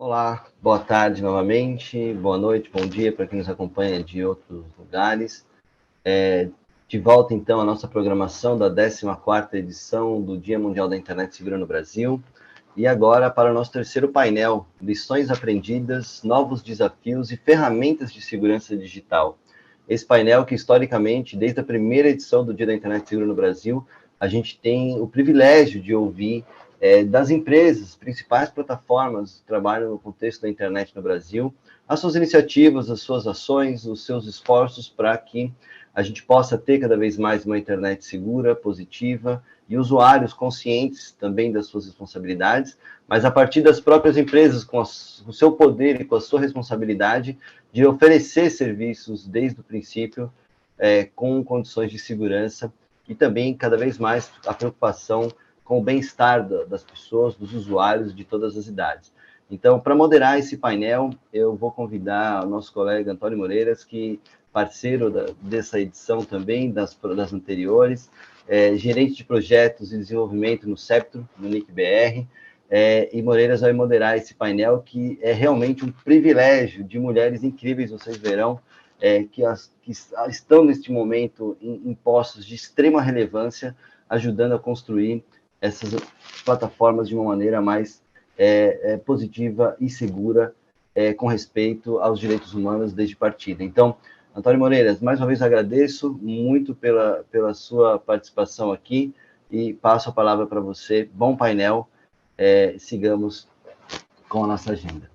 Olá, boa tarde novamente, boa noite, bom dia para quem nos acompanha de outros lugares. De volta então à nossa programação da 14ª edição do Dia Mundial da Internet Segura no Brasil. E agora para o nosso terceiro painel, lições aprendidas, novos desafios e ferramentas de segurança digital. Esse painel que historicamente, desde a primeira edição do Dia da Internet Segura no Brasil, a gente tem o privilégio de ouvir das empresas, principais plataformas que trabalham no contexto da internet no Brasil, as suas iniciativas, as suas ações, os seus esforços para que a gente possa ter cada vez mais uma internet segura, positiva, e usuários conscientes também das suas responsabilidades, mas a partir das próprias empresas, com o seu poder e com a sua responsabilidade de oferecer serviços desde o princípio, com condições de segurança, e também cada vez mais a preocupação com o bem-estar das pessoas, dos usuários de todas as idades. Então, para moderar esse painel, eu vou convidar o nosso colega Antônio Moreiras, que parceiro dessa edição também, das anteriores, gerente de projetos e desenvolvimento no Ceptro, no NIC-BR, e Moreiras vai moderar esse painel, que é realmente um privilégio de mulheres incríveis, vocês verão, que estão neste momento em postos de extrema relevância, ajudando a construir essas plataformas de uma maneira mais positiva e segura, com respeito aos direitos humanos desde partida. Então, Antônio Moreiras, mais uma vez agradeço muito pela sua participação aqui e passo a palavra para você. Bom painel, sigamos com a nossa agenda.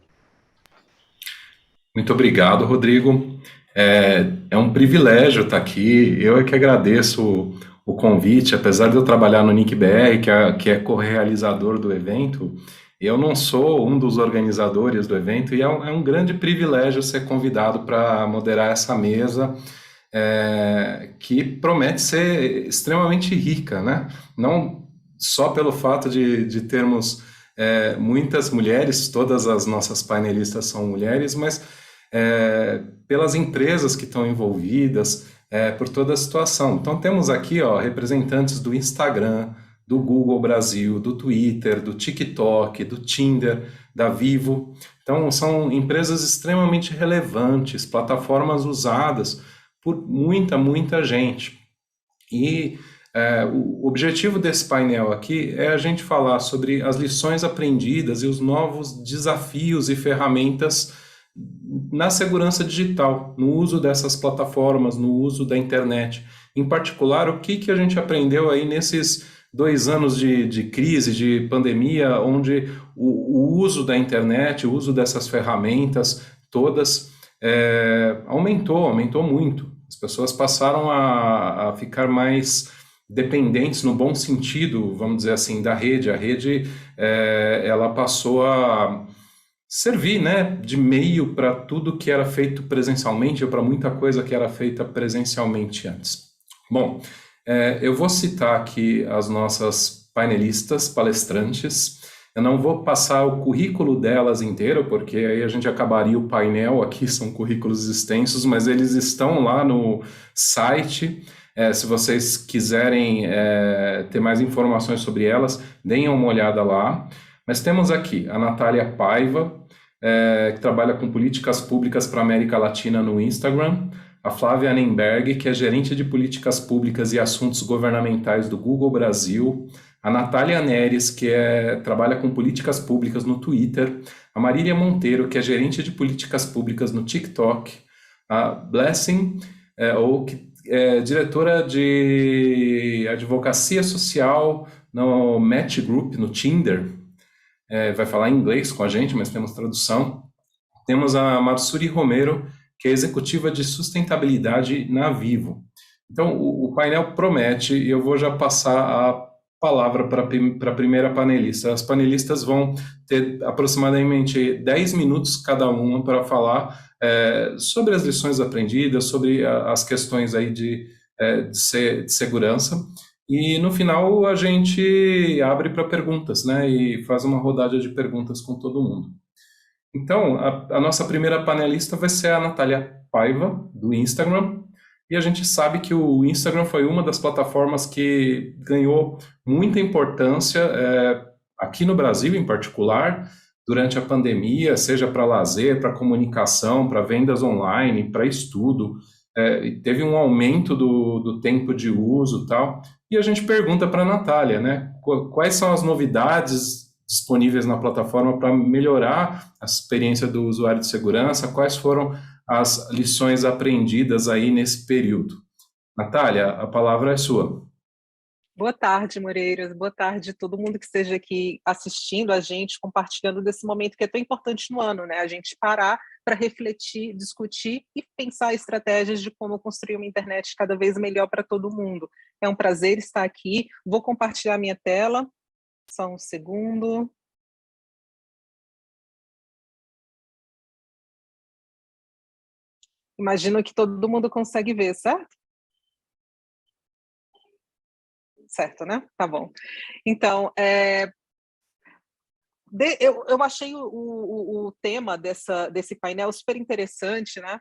Muito obrigado, Rodrigo. É um privilégio estar aqui. Eu é que agradeço o convite, apesar de eu trabalhar no NIC-BR, que é co-realizador do evento. Eu não sou um dos organizadores do evento e é um grande privilégio ser convidado para moderar essa mesa, que promete ser extremamente rica, né? Não só pelo fato de termos muitas mulheres, todas as nossas painelistas são mulheres, mas pelas empresas que estão envolvidas, por toda a situação. Então temos aqui representantes do Instagram, do Google Brasil, do Twitter, do TikTok, do Tinder, da Vivo. Então, são empresas extremamente relevantes, plataformas usadas por muita gente. E o objetivo desse painel aqui é a gente falar sobre as lições aprendidas e os novos desafios e ferramentas na segurança digital, no uso dessas plataformas, no uso da internet. Em particular, o que a gente aprendeu aí nesses 2 anos de crise, de pandemia, onde o uso da internet, o uso dessas ferramentas todas aumentou muito. As pessoas passaram a ficar mais dependentes, no bom sentido, vamos dizer assim, da rede. A rede ela passou a servir, né, de meio para tudo que era feito presencialmente ou para muita coisa que era feita presencialmente antes. Bom, eu vou citar aqui as nossas painelistas, palestrantes. Eu não vou passar o currículo delas inteiro, porque aí a gente acabaria o painel. Aqui são currículos extensos, mas eles estão lá no site. Se vocês quiserem ter mais informações sobre elas, deem uma olhada lá. Mas temos aqui a Natália Paiva, que trabalha com políticas públicas para a América Latina no Instagram, a Flávia Nemberg, que é gerente de políticas públicas e assuntos governamentais do Google Brasil, a Natália Neres, que trabalha com políticas públicas no Twitter, a Marília Monteiro, que é gerente de políticas públicas no TikTok, a Blessing, que é diretora de advocacia social no Match Group, no Tinder, vai falar em inglês com a gente, mas temos tradução. Temos a Marsuri Romero, que é executiva de sustentabilidade na Vivo. Então, o painel promete, e eu vou já passar a palavra para a primeira panelista. As panelistas vão ter aproximadamente 10 minutos cada uma para falar sobre as lições aprendidas, sobre as questões aí de segurança. E no final a gente abre para perguntas, né? E faz uma rodada de perguntas com todo mundo. Então, a nossa primeira panelista vai ser a Natália Paiva, do Instagram. E a gente sabe que o Instagram foi uma das plataformas que ganhou muita importância aqui no Brasil, em particular, durante a pandemia, seja para lazer, para comunicação, para vendas online, para estudo. E teve um aumento do tempo de uso e tal. E a gente pergunta para a Natália, né? Quais são as novidades disponíveis na plataforma para melhorar a experiência do usuário de segurança? Quais foram as lições aprendidas aí nesse período? Natália, a palavra é sua. Boa tarde, Moreiras. Boa tarde a todo mundo que esteja aqui assistindo a gente, compartilhando desse momento que é tão importante no ano, né? A gente parar para refletir, discutir e pensar estratégias de como construir uma internet cada vez melhor para todo mundo. É um prazer estar aqui. Vou compartilhar minha tela. Só um segundo. Imagino que todo mundo consegue ver, certo? Certo, né? Tá bom. Então, eu achei o tema desse painel super interessante, né?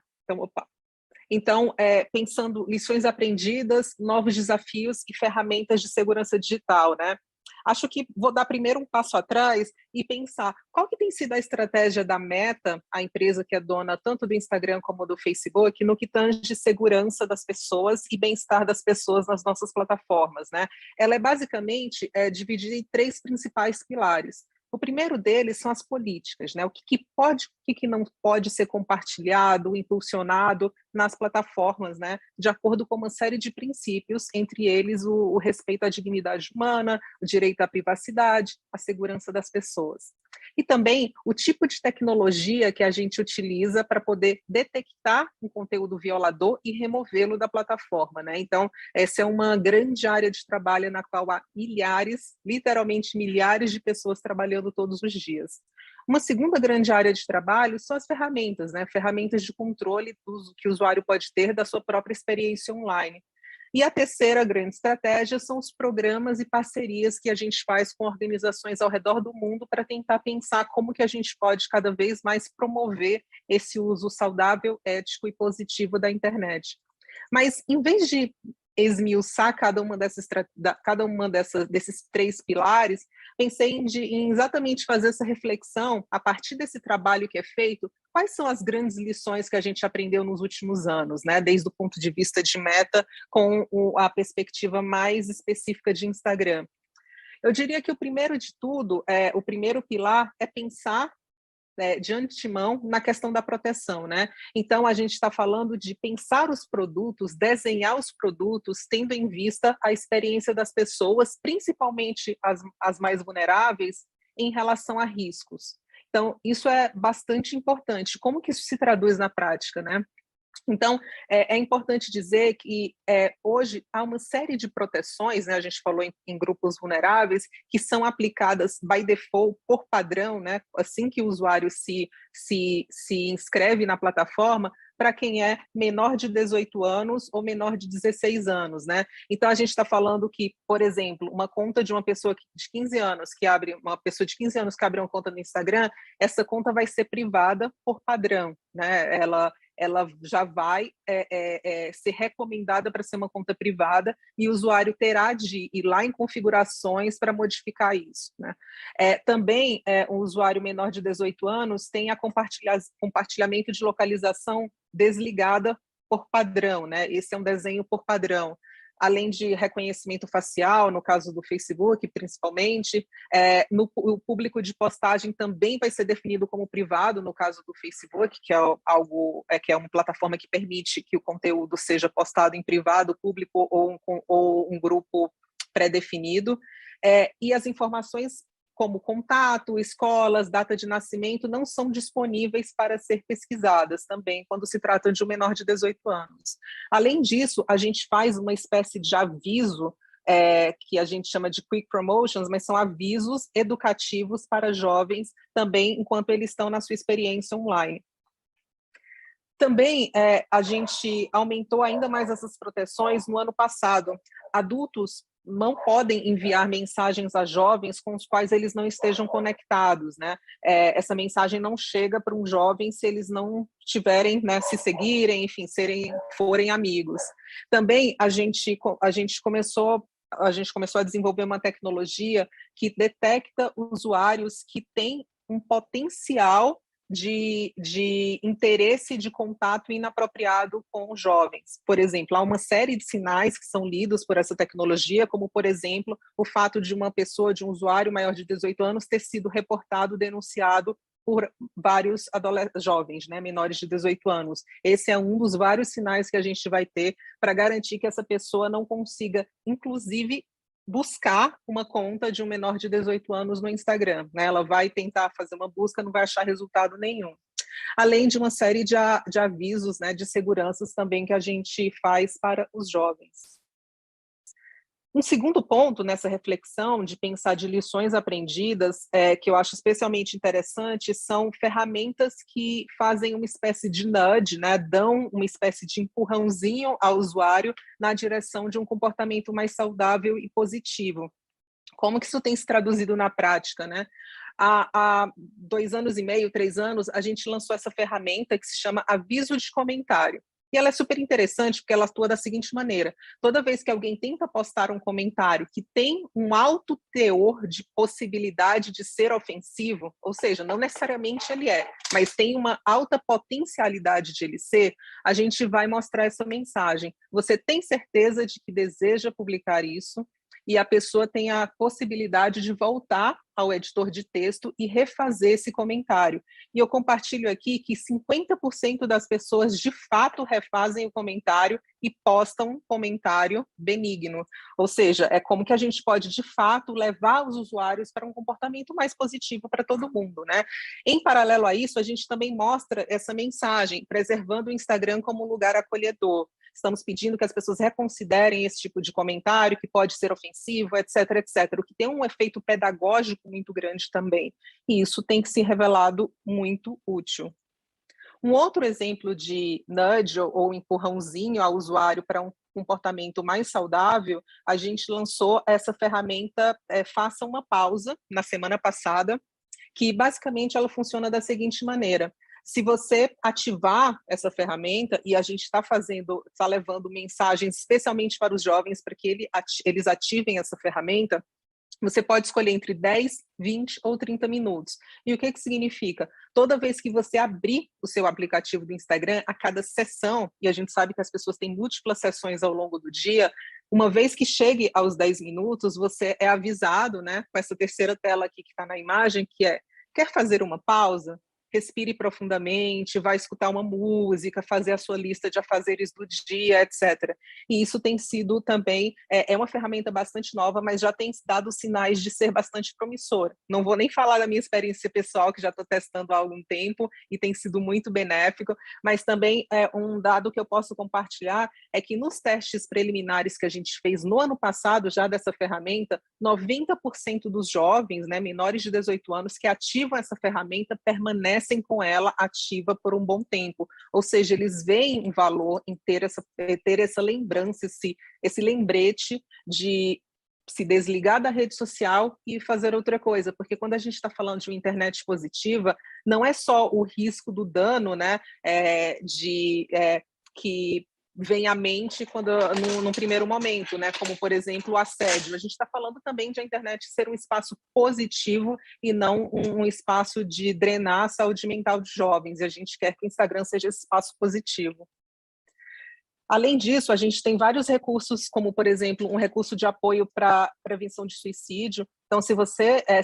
Então, pensando lições aprendidas, novos desafios e ferramentas de segurança digital, né? Acho que vou dar primeiro um passo atrás e pensar qual que tem sido a estratégia da Meta, a empresa que é dona tanto do Instagram como do Facebook, no que tange segurança das pessoas e bem-estar das pessoas nas nossas plataformas, né? Ela é basicamente dividida em três principais pilares. O primeiro deles são as políticas, né? O que pode, o que não pode ser compartilhado, impulsionado nas plataformas, né? De acordo com uma série de princípios, entre eles o respeito à dignidade humana, o direito à privacidade, a segurança das pessoas. E também o tipo de tecnologia que a gente utiliza para poder detectar um conteúdo violador e removê-lo da plataforma, né? Então, essa é uma grande área de trabalho na qual há milhares, literalmente milhares de pessoas trabalhando todos os dias. Uma segunda grande área de trabalho são as ferramentas, né? Ferramentas de controle que o usuário pode ter da sua própria experiência online. E a terceira grande estratégia são os programas e parcerias que a gente faz com organizações ao redor do mundo para tentar pensar como que a gente pode cada vez mais promover esse uso saudável, ético e positivo da internet. Mas, em vez de esmiuçar cada uma desses três pilares, pensei em exatamente fazer essa reflexão, a partir desse trabalho que é feito, quais são as grandes lições que a gente aprendeu nos últimos anos, né? Desde o ponto de vista de Meta, com a perspectiva mais específica de Instagram. Eu diria que o primeiro de tudo, o primeiro pilar é pensar de antemão na questão da proteção, né? Então, a gente está falando de pensar os produtos, desenhar os produtos, tendo em vista a experiência das pessoas, principalmente as mais vulneráveis, em relação a riscos. Então, isso é bastante importante. Como que isso se traduz na prática, né? Então, é importante dizer que hoje há uma série de proteções, né, a gente falou em grupos vulneráveis, que são aplicadas by default, por padrão, né, assim que o usuário se inscreve na plataforma, para quem é menor de 18 anos ou menor de 16 anos, né? Então, a gente está falando que, por exemplo, uma conta de uma pessoa de 15 anos uma pessoa de 15 anos que abre uma conta no Instagram, essa conta vai ser privada por padrão, né? Ela já vai ser recomendada para ser uma conta privada e o usuário terá de ir lá em configurações para modificar isso, né? Também, um usuário menor de 18 anos tem a compartilhamento de localização desligada por padrão, né? Esse é um desenho por padrão. Além de reconhecimento facial, no caso do Facebook, principalmente, o público de postagem também vai ser definido como privado, no caso do Facebook, que é uma plataforma que permite que o conteúdo seja postado em privado, público ou um grupo pré-definido. E as informações como contato, escolas, data de nascimento, não são disponíveis para ser pesquisadas também quando se trata de um menor de 18 anos. Além disso, a gente faz uma espécie de aviso, que a gente chama de quick promotions, mas são avisos educativos para jovens também enquanto eles estão na sua experiência online. Também a gente aumentou ainda mais essas proteções no ano passado. Adultos não podem enviar mensagens a jovens com os quais eles não estejam conectados, né? Essa mensagem não chega para um jovem se eles não tiverem, né, se seguirem, enfim, forem amigos. Também a gente começou a desenvolver uma tecnologia que detecta usuários que têm um potencial de interesse de contato inapropriado com os jovens. Por exemplo, há uma série de sinais que são lidos por essa tecnologia, como, por exemplo, o fato de uma pessoa, de um usuário maior de 18 anos, ter sido reportado, denunciado por vários jovens, né, menores de 18 anos. Esse é um dos vários sinais que a gente vai ter para garantir que essa pessoa não consiga, inclusive, buscar uma conta de um menor de 18 anos no Instagram, né? Ela vai tentar fazer uma busca, não vai achar resultado nenhum. Além de uma série de avisos, né, de seguranças também que a gente faz para os jovens. Um segundo ponto nessa reflexão de pensar de lições aprendidas, que eu acho especialmente interessante, são ferramentas que fazem uma espécie de nudge, né, dão uma espécie de empurrãozinho ao usuário na direção de um comportamento mais saudável e positivo. Como que isso tem se traduzido na prática, né? Há 2 anos e meio, 3 anos, a gente lançou essa ferramenta que se chama Aviso de Comentário. E ela é super interessante porque ela atua da seguinte maneira: toda vez que alguém tenta postar um comentário que tem um alto teor de possibilidade de ser ofensivo, ou seja, não necessariamente ele é, mas tem uma alta potencialidade de ele ser, a gente vai mostrar essa mensagem. Você tem certeza de que deseja publicar isso? E a pessoa tem a possibilidade de voltar ao editor de texto e refazer esse comentário. E eu compartilho aqui que 50% das pessoas de fato refazem o comentário e postam um comentário benigno. Ou seja, é como que a gente pode de fato levar os usuários para um comportamento mais positivo para todo mundo, né? Em paralelo a isso, a gente também mostra essa mensagem, preservando o Instagram como um lugar acolhedor. Estamos pedindo que as pessoas reconsiderem esse tipo de comentário, que pode ser ofensivo, etc., etc., o que tem um efeito pedagógico muito grande também. E isso tem que se revelado muito útil. Um outro exemplo de nudge ou empurrãozinho ao usuário para um comportamento mais saudável, a gente lançou essa ferramenta Faça uma Pausa, na semana passada, que basicamente ela funciona da seguinte maneira: se você ativar essa ferramenta, e a gente está levando mensagens especialmente para os jovens para que eles ativem essa ferramenta, você pode escolher entre 10, 20 ou 30 minutos. E o que significa? Toda vez que você abrir o seu aplicativo do Instagram, a cada sessão, e a gente sabe que as pessoas têm múltiplas sessões ao longo do dia, uma vez que chegue aos 10 minutos, você é avisado, né, com essa terceira tela aqui que está na imagem, que é: quer fazer uma pausa? Respire profundamente, vai escutar uma música, fazer a sua lista de afazeres do dia, etc. E isso tem sido também, é uma ferramenta bastante nova, mas já tem dado sinais de ser bastante promissora. Não vou nem falar da minha experiência pessoal, que já estou testando há algum tempo e tem sido muito benéfico, mas também um dado que eu posso compartilhar é que nos testes preliminares que a gente fez no ano passado, já dessa ferramenta, 90% dos jovens, né, menores de 18 anos, que ativam essa ferramenta permanecem com ela ativa por um bom tempo. Ou seja, eles veem um valor em ter essa lembrança, esse lembrete de se desligar da rede social e fazer outra coisa, porque quando a gente está falando de uma internet positiva, não é só o risco do dano, né, que vem à mente num primeiro momento, né? Como, por exemplo, o assédio. A gente está falando também de a internet ser um espaço positivo e não um espaço de drenar a saúde mental de jovens. E a gente quer que o Instagram seja esse espaço positivo. Além disso, a gente tem vários recursos, como, por exemplo, um recurso de apoio para prevenção de suicídio. Então, se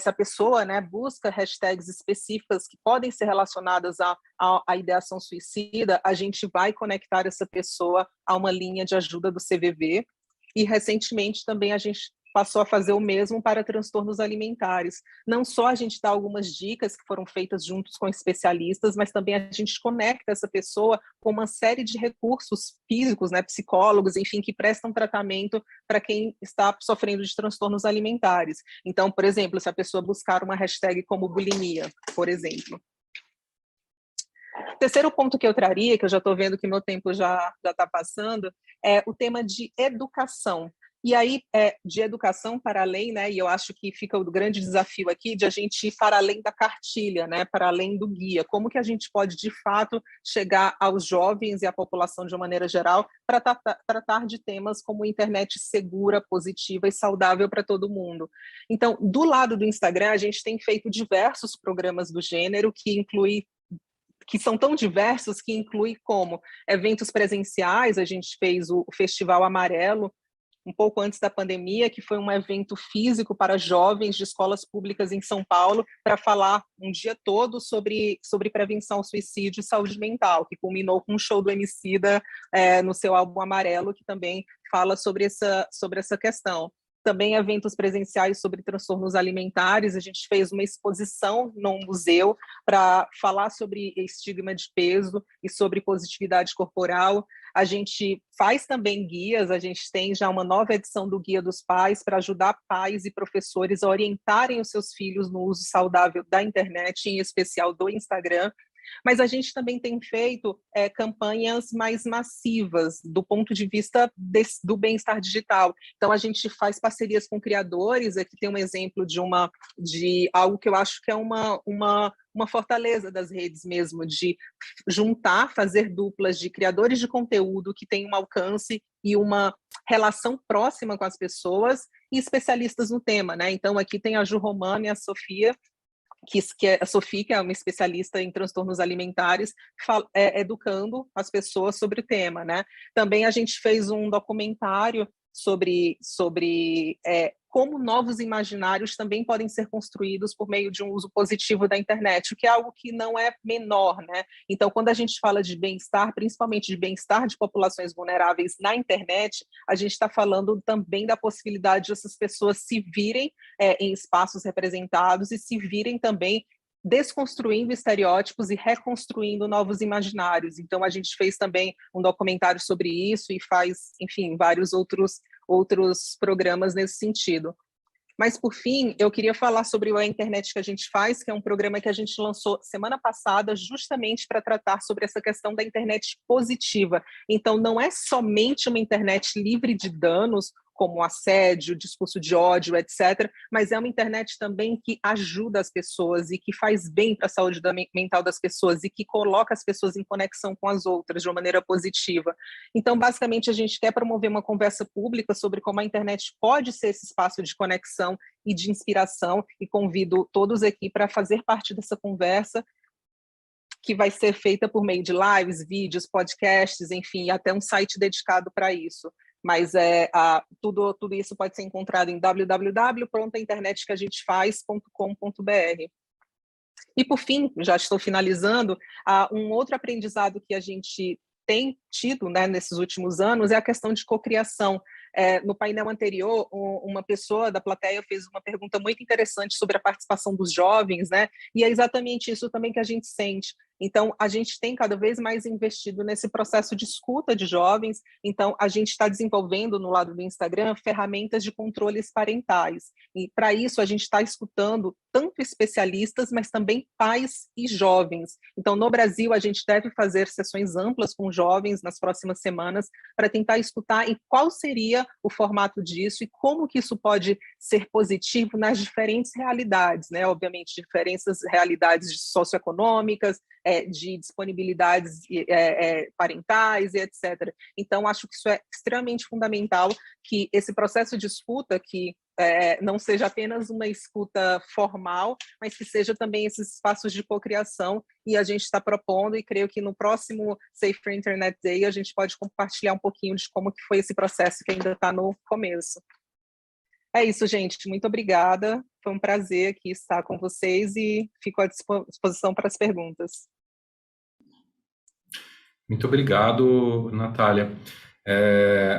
a pessoa, né, busca hashtags específicas que podem ser relacionadas à ideação suicida, a gente vai conectar essa pessoa a uma linha de ajuda do CVV. E, recentemente, também a gente passou a fazer o mesmo para transtornos alimentares. Não só a gente dá algumas dicas que foram feitas juntos com especialistas, mas também a gente conecta essa pessoa com uma série de recursos físicos, né, psicólogos, enfim, que prestam tratamento para quem está sofrendo de transtornos alimentares. Então, por exemplo, se a pessoa buscar uma hashtag como bulimia, por exemplo. Terceiro ponto que eu traria, que eu já estou vendo que meu tempo já está passando, é o tema de educação. E aí, de educação para além, né, e eu acho que fica o grande desafio aqui de a gente ir para além da cartilha, né, para além do guia. Como que a gente pode, de fato, chegar aos jovens e à população de uma maneira geral para tratar de temas como internet segura, positiva e saudável para todo mundo. Então, do lado do Instagram, a gente tem feito diversos programas do gênero que são tão diversos que inclui como eventos presenciais. A gente fez o Festival Amarelo um pouco antes da pandemia, que foi um evento físico para jovens de escolas públicas em São Paulo, para falar um dia todo sobre prevenção ao suicídio e saúde mental, que culminou com um show do Emicida no seu álbum Amarelo, que também fala sobre essa questão. Também eventos presenciais sobre transtornos alimentares. A gente fez uma exposição num museu para falar sobre estigma de peso e sobre positividade corporal. A gente faz também guias, a gente tem já uma nova edição do Guia dos Pais para ajudar pais e professores a orientarem os seus filhos no uso saudável da internet, em especial do Instagram. Mas a gente também tem feito campanhas mais massivas do ponto de vista do bem-estar digital. Então, a gente faz parcerias com criadores. Aqui tem um exemplo de algo que eu acho que é uma fortaleza das redes mesmo, de juntar, fazer duplas de criadores de conteúdo que têm um alcance e uma relação próxima com as pessoas e especialistas no tema, né? Então, aqui tem a Ju Romano e a Sofia, que é a Sofia, que é uma especialista em transtornos alimentares, educando as pessoas sobre o tema, né? Também a gente fez um documentário sobre como novos imaginários também podem ser construídos por meio de um uso positivo da internet, o que é algo que não é menor, né? Então, quando a gente fala de bem-estar, principalmente de bem-estar de populações vulneráveis na internet, a gente está falando também da possibilidade dessas pessoas se virem em espaços representados e se virem também desconstruindo estereótipos e reconstruindo novos imaginários. Então, a gente fez também um documentário sobre isso e faz, enfim, vários outros programas nesse sentido. Mas, por fim, eu queria falar sobre a internet que a gente faz, que é um programa que a gente lançou semana passada, justamente para tratar sobre essa questão da internet positiva. Então, não é somente uma internet livre de danos, como assédio, discurso de ódio, etc., mas é uma internet também que ajuda as pessoas e que faz bem para a saúde mental das pessoas e que coloca as pessoas em conexão com as outras de uma maneira positiva. Então, basicamente, a gente quer promover uma conversa pública sobre como a internet pode ser esse espaço de conexão e de inspiração, e convido todos aqui para fazer parte dessa conversa, que vai ser feita por meio de lives, vídeos, podcasts, enfim, até um site dedicado para isso. Mas tudo isso pode ser encontrado em www.internetqueagenteFaz.com.br. E, por fim, já estou finalizando, um outro aprendizado que a gente tem tido, né, nesses últimos anos é a questão de cocriação. No painel anterior, uma pessoa da plateia fez uma pergunta muito interessante sobre a participação dos jovens, né? E é exatamente isso também que a gente sente. Então, a gente tem cada vez mais investido nesse processo de escuta de jovens. Então, a gente está desenvolvendo no lado do Instagram ferramentas de controles parentais. E, para isso, a gente está escutando tanto especialistas, mas também pais e jovens. Então, no Brasil, a gente deve fazer sessões amplas com jovens nas próximas semanas para tentar escutar em qual seria o formato disso e como que isso pode ser positivo nas diferentes realidades, né? Obviamente, realidades socioeconômicas, de disponibilidades parentais e etc. Então, acho que isso é extremamente fundamental, que esse processo de escuta, que não seja apenas uma escuta formal, mas que seja também esses espaços de cocriação, e a gente está propondo, e creio que no próximo Safer Internet Day a gente pode compartilhar um pouquinho de como que foi esse processo que ainda está no começo. É isso, gente. Muito obrigada. Foi um prazer aqui estar com vocês e fico à disposição para as perguntas. Muito obrigado, Natália.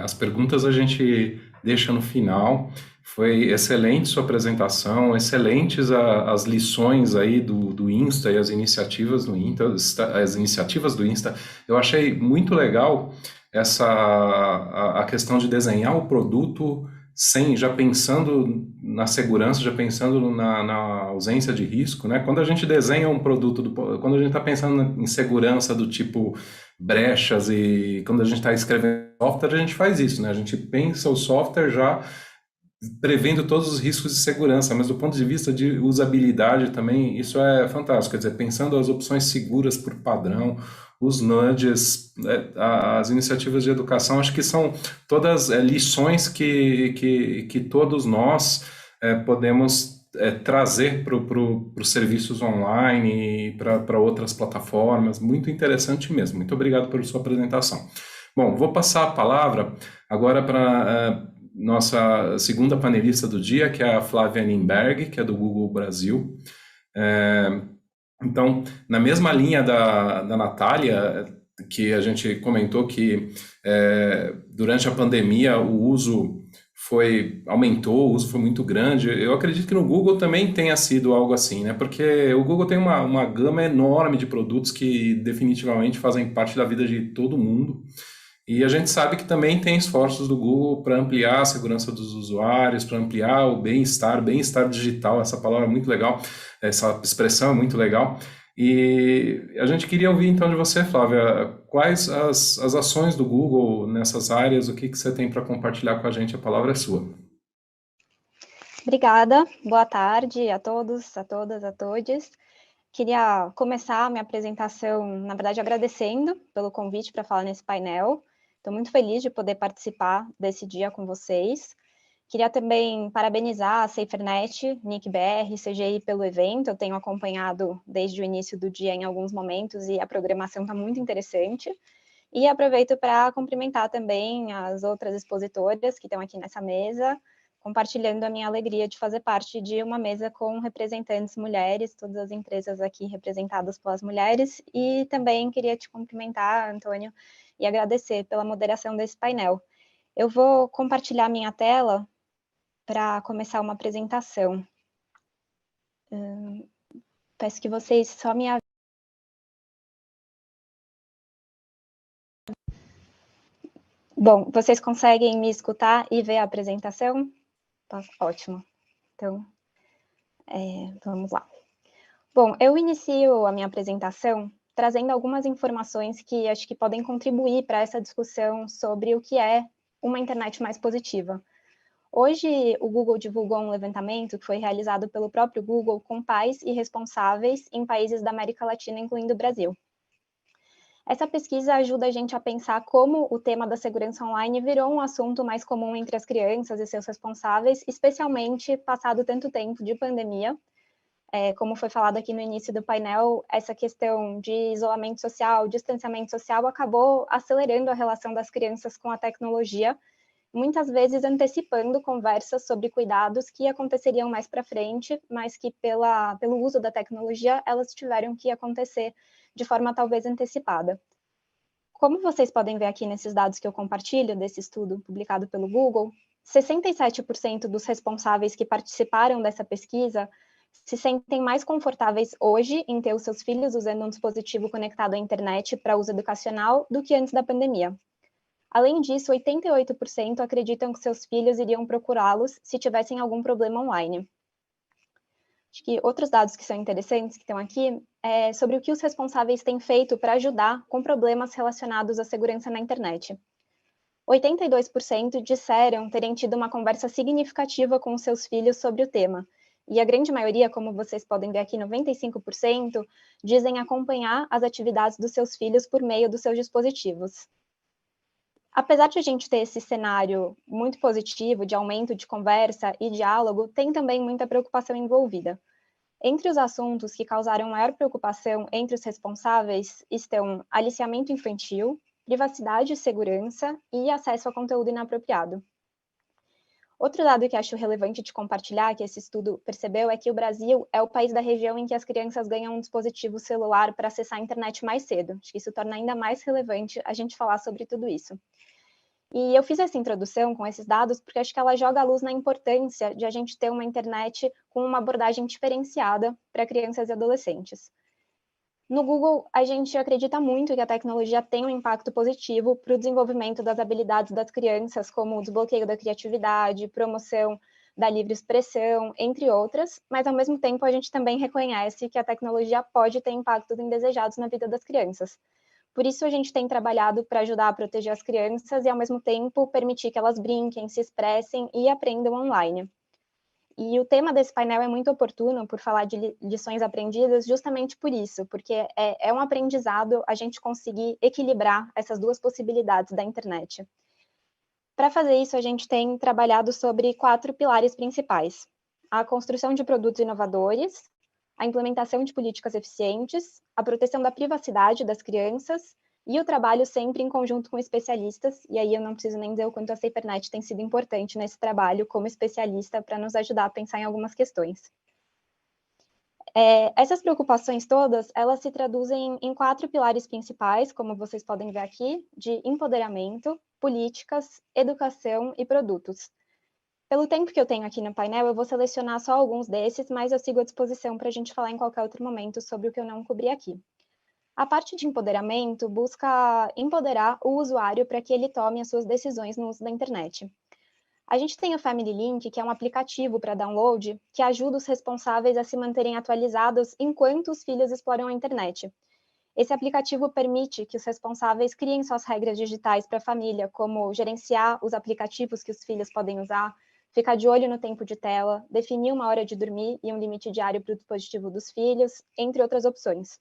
As perguntas a gente deixa no final. Foi excelente sua apresentação, excelentes as lições aí do Insta e as iniciativas do Insta. Eu achei muito legal a questão de desenhar o produto já pensando na segurança, já pensando na ausência de risco, né? Quando a gente desenha um produto, quando a gente está pensando em segurança do tipo brechas e quando a gente está escrevendo software, a gente faz isso, né? A gente pensa o software já prevendo todos os riscos de segurança, mas do ponto de vista de usabilidade também, isso é fantástico, quer dizer, pensando as opções seguras por padrão, os nudges, as iniciativas de educação, acho que são todas lições que todos nós podemos trazer para os serviços online e para outras plataformas, muito interessante mesmo, muito obrigado pela sua apresentação. Bom, vou passar a palavra agora para nossa segunda panelista do dia, que é a Flávia Nimberg, que é do Google Brasil. Então, na mesma linha da Natália, que a gente comentou que durante a pandemia o uso aumentou, o uso foi muito grande. Eu acredito que no Google também tenha sido algo assim, né? Porque o Google tem uma gama enorme de produtos que definitivamente fazem parte da vida de todo mundo. E a gente sabe que também tem esforços do Google para ampliar a segurança dos usuários, para ampliar o bem-estar digital, essa palavra é muito legal, essa expressão é muito legal. E a gente queria ouvir então de você, Flávia, quais as ações do Google nessas áreas, o que você tem para compartilhar com a gente, a palavra é sua. Obrigada, boa tarde a todos, a todas, a todos. Queria começar a minha apresentação, na verdade, agradecendo pelo convite para falar nesse painel. Estou muito feliz de poder participar desse dia com vocês. Queria também parabenizar a SaferNet, NIC-BR, CGI pelo evento. Eu tenho acompanhado desde o início do dia em alguns momentos e a programação está muito interessante. E aproveito para cumprimentar também as outras expositoras que estão aqui nessa mesa, compartilhando a minha alegria de fazer parte de uma mesa com representantes mulheres, todas as empresas aqui representadas pelas mulheres, e também queria te cumprimentar, Antônio, e agradecer pela moderação desse painel. Eu vou compartilhar minha tela para começar uma apresentação. Peço que vocês só me avisem. Bom, vocês conseguem me escutar e ver a apresentação? Ótimo. Então, vamos lá. Bom, eu inicio a minha apresentação trazendo algumas informações que acho que podem contribuir para essa discussão sobre o que é uma internet mais positiva. Hoje, o Google divulgou um levantamento que foi realizado pelo próprio Google com pais e responsáveis em países da América Latina, incluindo o Brasil. Essa pesquisa ajuda a gente a pensar como o tema da segurança online virou um assunto mais comum entre as crianças e seus responsáveis, especialmente passado tanto tempo de pandemia. Como foi falado aqui no início do painel, essa questão de isolamento social, distanciamento social, acabou acelerando a relação das crianças com a tecnologia, muitas vezes antecipando conversas sobre cuidados que aconteceriam mais para frente, mas que pelo uso da tecnologia, elas tiveram que acontecer de forma talvez antecipada. Como vocês podem ver aqui nesses dados que eu compartilho, desse estudo publicado pelo Google, 67% dos responsáveis que participaram dessa pesquisa se sentem mais confortáveis hoje em ter os seus filhos usando um dispositivo conectado à internet para uso educacional do que antes da pandemia. Além disso, 88% acreditam que seus filhos iriam procurá-los se tivessem algum problema online. Acho que outros dados que são interessantes, que estão aqui, é sobre o que os responsáveis têm feito para ajudar com problemas relacionados à segurança na internet. 82% disseram terem tido uma conversa significativa com os seus filhos sobre o tema, e a grande maioria, como vocês podem ver aqui, 95%, dizem acompanhar as atividades dos seus filhos por meio dos seus dispositivos. Apesar de a gente ter esse cenário muito positivo de aumento de conversa e diálogo, tem também muita preocupação envolvida. Entre os assuntos que causaram maior preocupação entre os responsáveis estão aliciamento infantil, privacidade e segurança e acesso a conteúdo inapropriado. Outro dado que acho relevante de compartilhar, que esse estudo percebeu, é que o Brasil é o país da região em que as crianças ganham um dispositivo celular para acessar a internet mais cedo. Acho que isso torna ainda mais relevante a gente falar sobre tudo isso. E eu fiz essa introdução com esses dados porque acho que ela joga a luz na importância de a gente ter uma internet com uma abordagem diferenciada para crianças e adolescentes. No Google, a gente acredita muito que a tecnologia tem um impacto positivo para o desenvolvimento das habilidades das crianças, como o desbloqueio da criatividade, promoção da livre expressão, entre outras, mas ao mesmo tempo a gente também reconhece que a tecnologia pode ter impactos indesejados na vida das crianças. Por isso a gente tem trabalhado para ajudar a proteger as crianças e ao mesmo tempo permitir que elas brinquem, se expressem e aprendam online. E o tema desse painel é muito oportuno por falar de lições aprendidas justamente por isso, porque é um aprendizado a gente conseguir equilibrar essas duas possibilidades da internet. Para fazer isso, a gente tem trabalhado sobre 4 pilares principais: a construção de produtos inovadores, a implementação de políticas eficientes, a proteção da privacidade das crianças e o trabalho sempre em conjunto com especialistas, e aí eu não preciso nem dizer o quanto a SaferNet tem sido importante nesse trabalho como especialista para nos ajudar a pensar em algumas questões. Essas preocupações todas, elas se traduzem em 4 pilares principais, como vocês podem ver aqui, de empoderamento, políticas, educação e produtos. Pelo tempo que eu tenho aqui no painel, eu vou selecionar só alguns desses, mas eu sigo à disposição para a gente falar em qualquer outro momento sobre o que eu não cobri aqui. A parte de empoderamento busca empoderar o usuário para que ele tome as suas decisões no uso da internet. A gente tem o Family Link, que é um aplicativo para download, que ajuda os responsáveis a se manterem atualizados enquanto os filhos exploram a internet. Esse aplicativo permite que os responsáveis criem suas regras digitais para a família, como gerenciar os aplicativos que os filhos podem usar, ficar de olho no tempo de tela, definir uma hora de dormir e um limite diário para o dispositivo dos filhos, entre outras opções.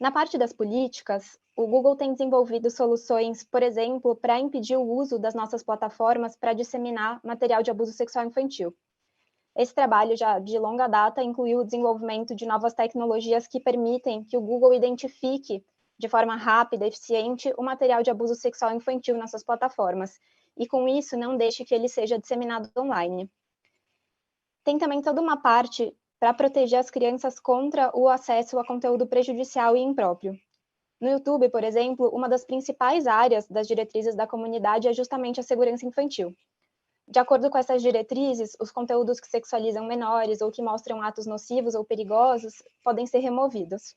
Na parte das políticas, o Google tem desenvolvido soluções, por exemplo, para impedir o uso das nossas plataformas para disseminar material de abuso sexual infantil. Esse trabalho, já de longa data, incluiu o desenvolvimento de novas tecnologias que permitem que o Google identifique, de forma rápida e eficiente, o material de abuso sexual infantil nas suas plataformas, e com isso não deixe que ele seja disseminado online. Tem também toda uma parte para proteger as crianças contra o acesso a conteúdo prejudicial e impróprio. No YouTube, por exemplo, uma das principais áreas das diretrizes da comunidade é justamente a segurança infantil. De acordo com essas diretrizes, os conteúdos que sexualizam menores ou que mostram atos nocivos ou perigosos podem ser removidos.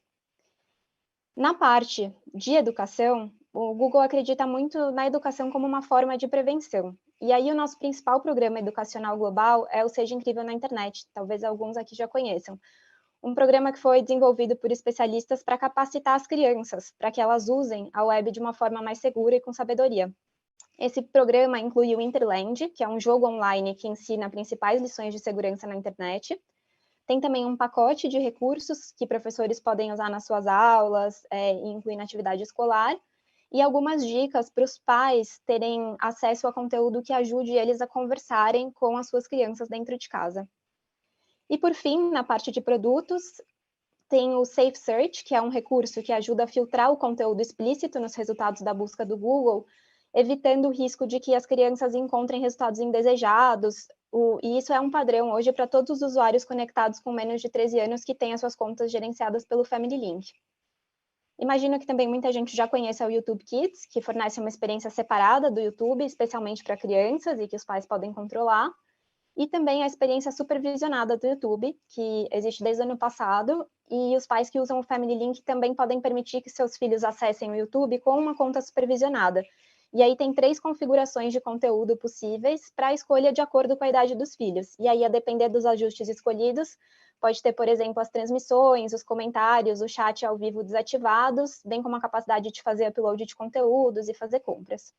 Na parte de educação, o Google acredita muito na educação como uma forma de prevenção. E aí o nosso principal programa educacional global é o Seja Incrível na Internet, talvez alguns aqui já conheçam. Um programa que foi desenvolvido por especialistas para capacitar as crianças, para que elas usem a web de uma forma mais segura e com sabedoria. Esse programa inclui o Interland, que é um jogo online que ensina principais lições de segurança na internet. Tem também um pacote de recursos que professores podem usar nas suas aulas, incluindo atividade escolar, e algumas dicas para os pais terem acesso a conteúdo que ajude eles a conversarem com as suas crianças dentro de casa. E, por fim, na parte de produtos, tem o Safe Search, que é um recurso que ajuda a filtrar o conteúdo explícito nos resultados da busca do Google, evitando o risco de que as crianças encontrem resultados indesejados, e isso é um padrão hoje para todos os usuários conectados com menos de 13 anos que têm as suas contas gerenciadas pelo Family Link. Imagino que também muita gente já conheça o YouTube Kids, que fornece uma experiência separada do YouTube, especialmente para crianças e que os pais podem controlar, e também a experiência supervisionada do YouTube, que existe desde o ano passado, e os pais que usam o Family Link também podem permitir que seus filhos acessem o YouTube com uma conta supervisionada. E aí tem 3 configurações de conteúdo possíveis para a escolha de acordo com a idade dos filhos. E aí, a depender dos ajustes escolhidos, pode ter, por exemplo, as transmissões, os comentários, o chat ao vivo desativados, bem como a capacidade de fazer upload de conteúdos e fazer compras.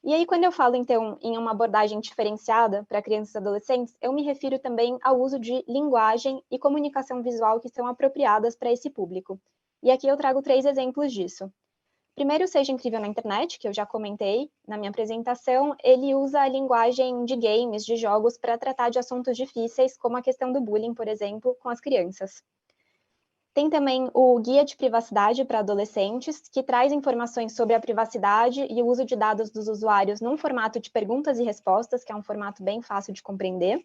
E aí, quando eu falo, então, em uma abordagem diferenciada para crianças e adolescentes, eu me refiro também ao uso de linguagem e comunicação visual que são apropriadas para esse público. E aqui eu trago 3 exemplos disso. Primeiro, o Seja Incrível na Internet, que eu já comentei na minha apresentação, ele usa a linguagem de games, de jogos, para tratar de assuntos difíceis, como a questão do bullying, por exemplo, com as crianças. Tem também o Guia de Privacidade para Adolescentes, que traz informações sobre a privacidade e o uso de dados dos usuários num formato de perguntas e respostas, que é um formato bem fácil de compreender.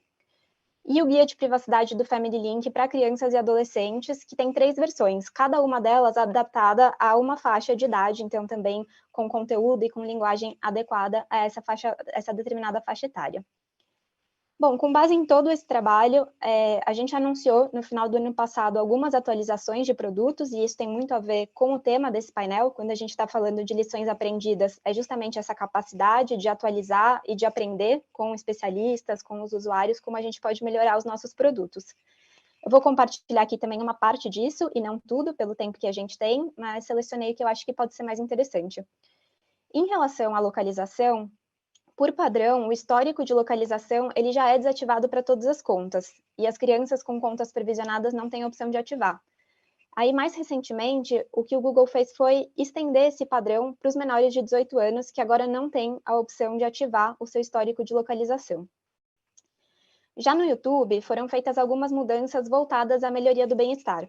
E o Guia de Privacidade do Family Link para crianças e adolescentes, que tem 3 versões, cada uma delas adaptada a uma faixa de idade, então também com conteúdo e com linguagem adequada a essa determinada faixa etária. Bom, com base em todo esse trabalho, a gente anunciou no final do ano passado algumas atualizações de produtos, e isso tem muito a ver com o tema desse painel. Quando a gente está falando de lições aprendidas, é justamente essa capacidade de atualizar e de aprender com especialistas, com os usuários, como a gente pode melhorar os nossos produtos. Eu vou compartilhar aqui também uma parte disso, e não tudo, pelo tempo que a gente tem, mas selecionei o que eu acho que pode ser mais interessante. Em relação à localização, por padrão, o histórico de localização ele já é desativado para todas as contas, e as crianças com contas provisionadas não têm a opção de ativar. Aí, mais recentemente, o que o Google fez foi estender esse padrão para os menores de 18 anos, que agora não têm a opção de ativar o seu histórico de localização. Já no YouTube, foram feitas algumas mudanças voltadas à melhoria do bem-estar.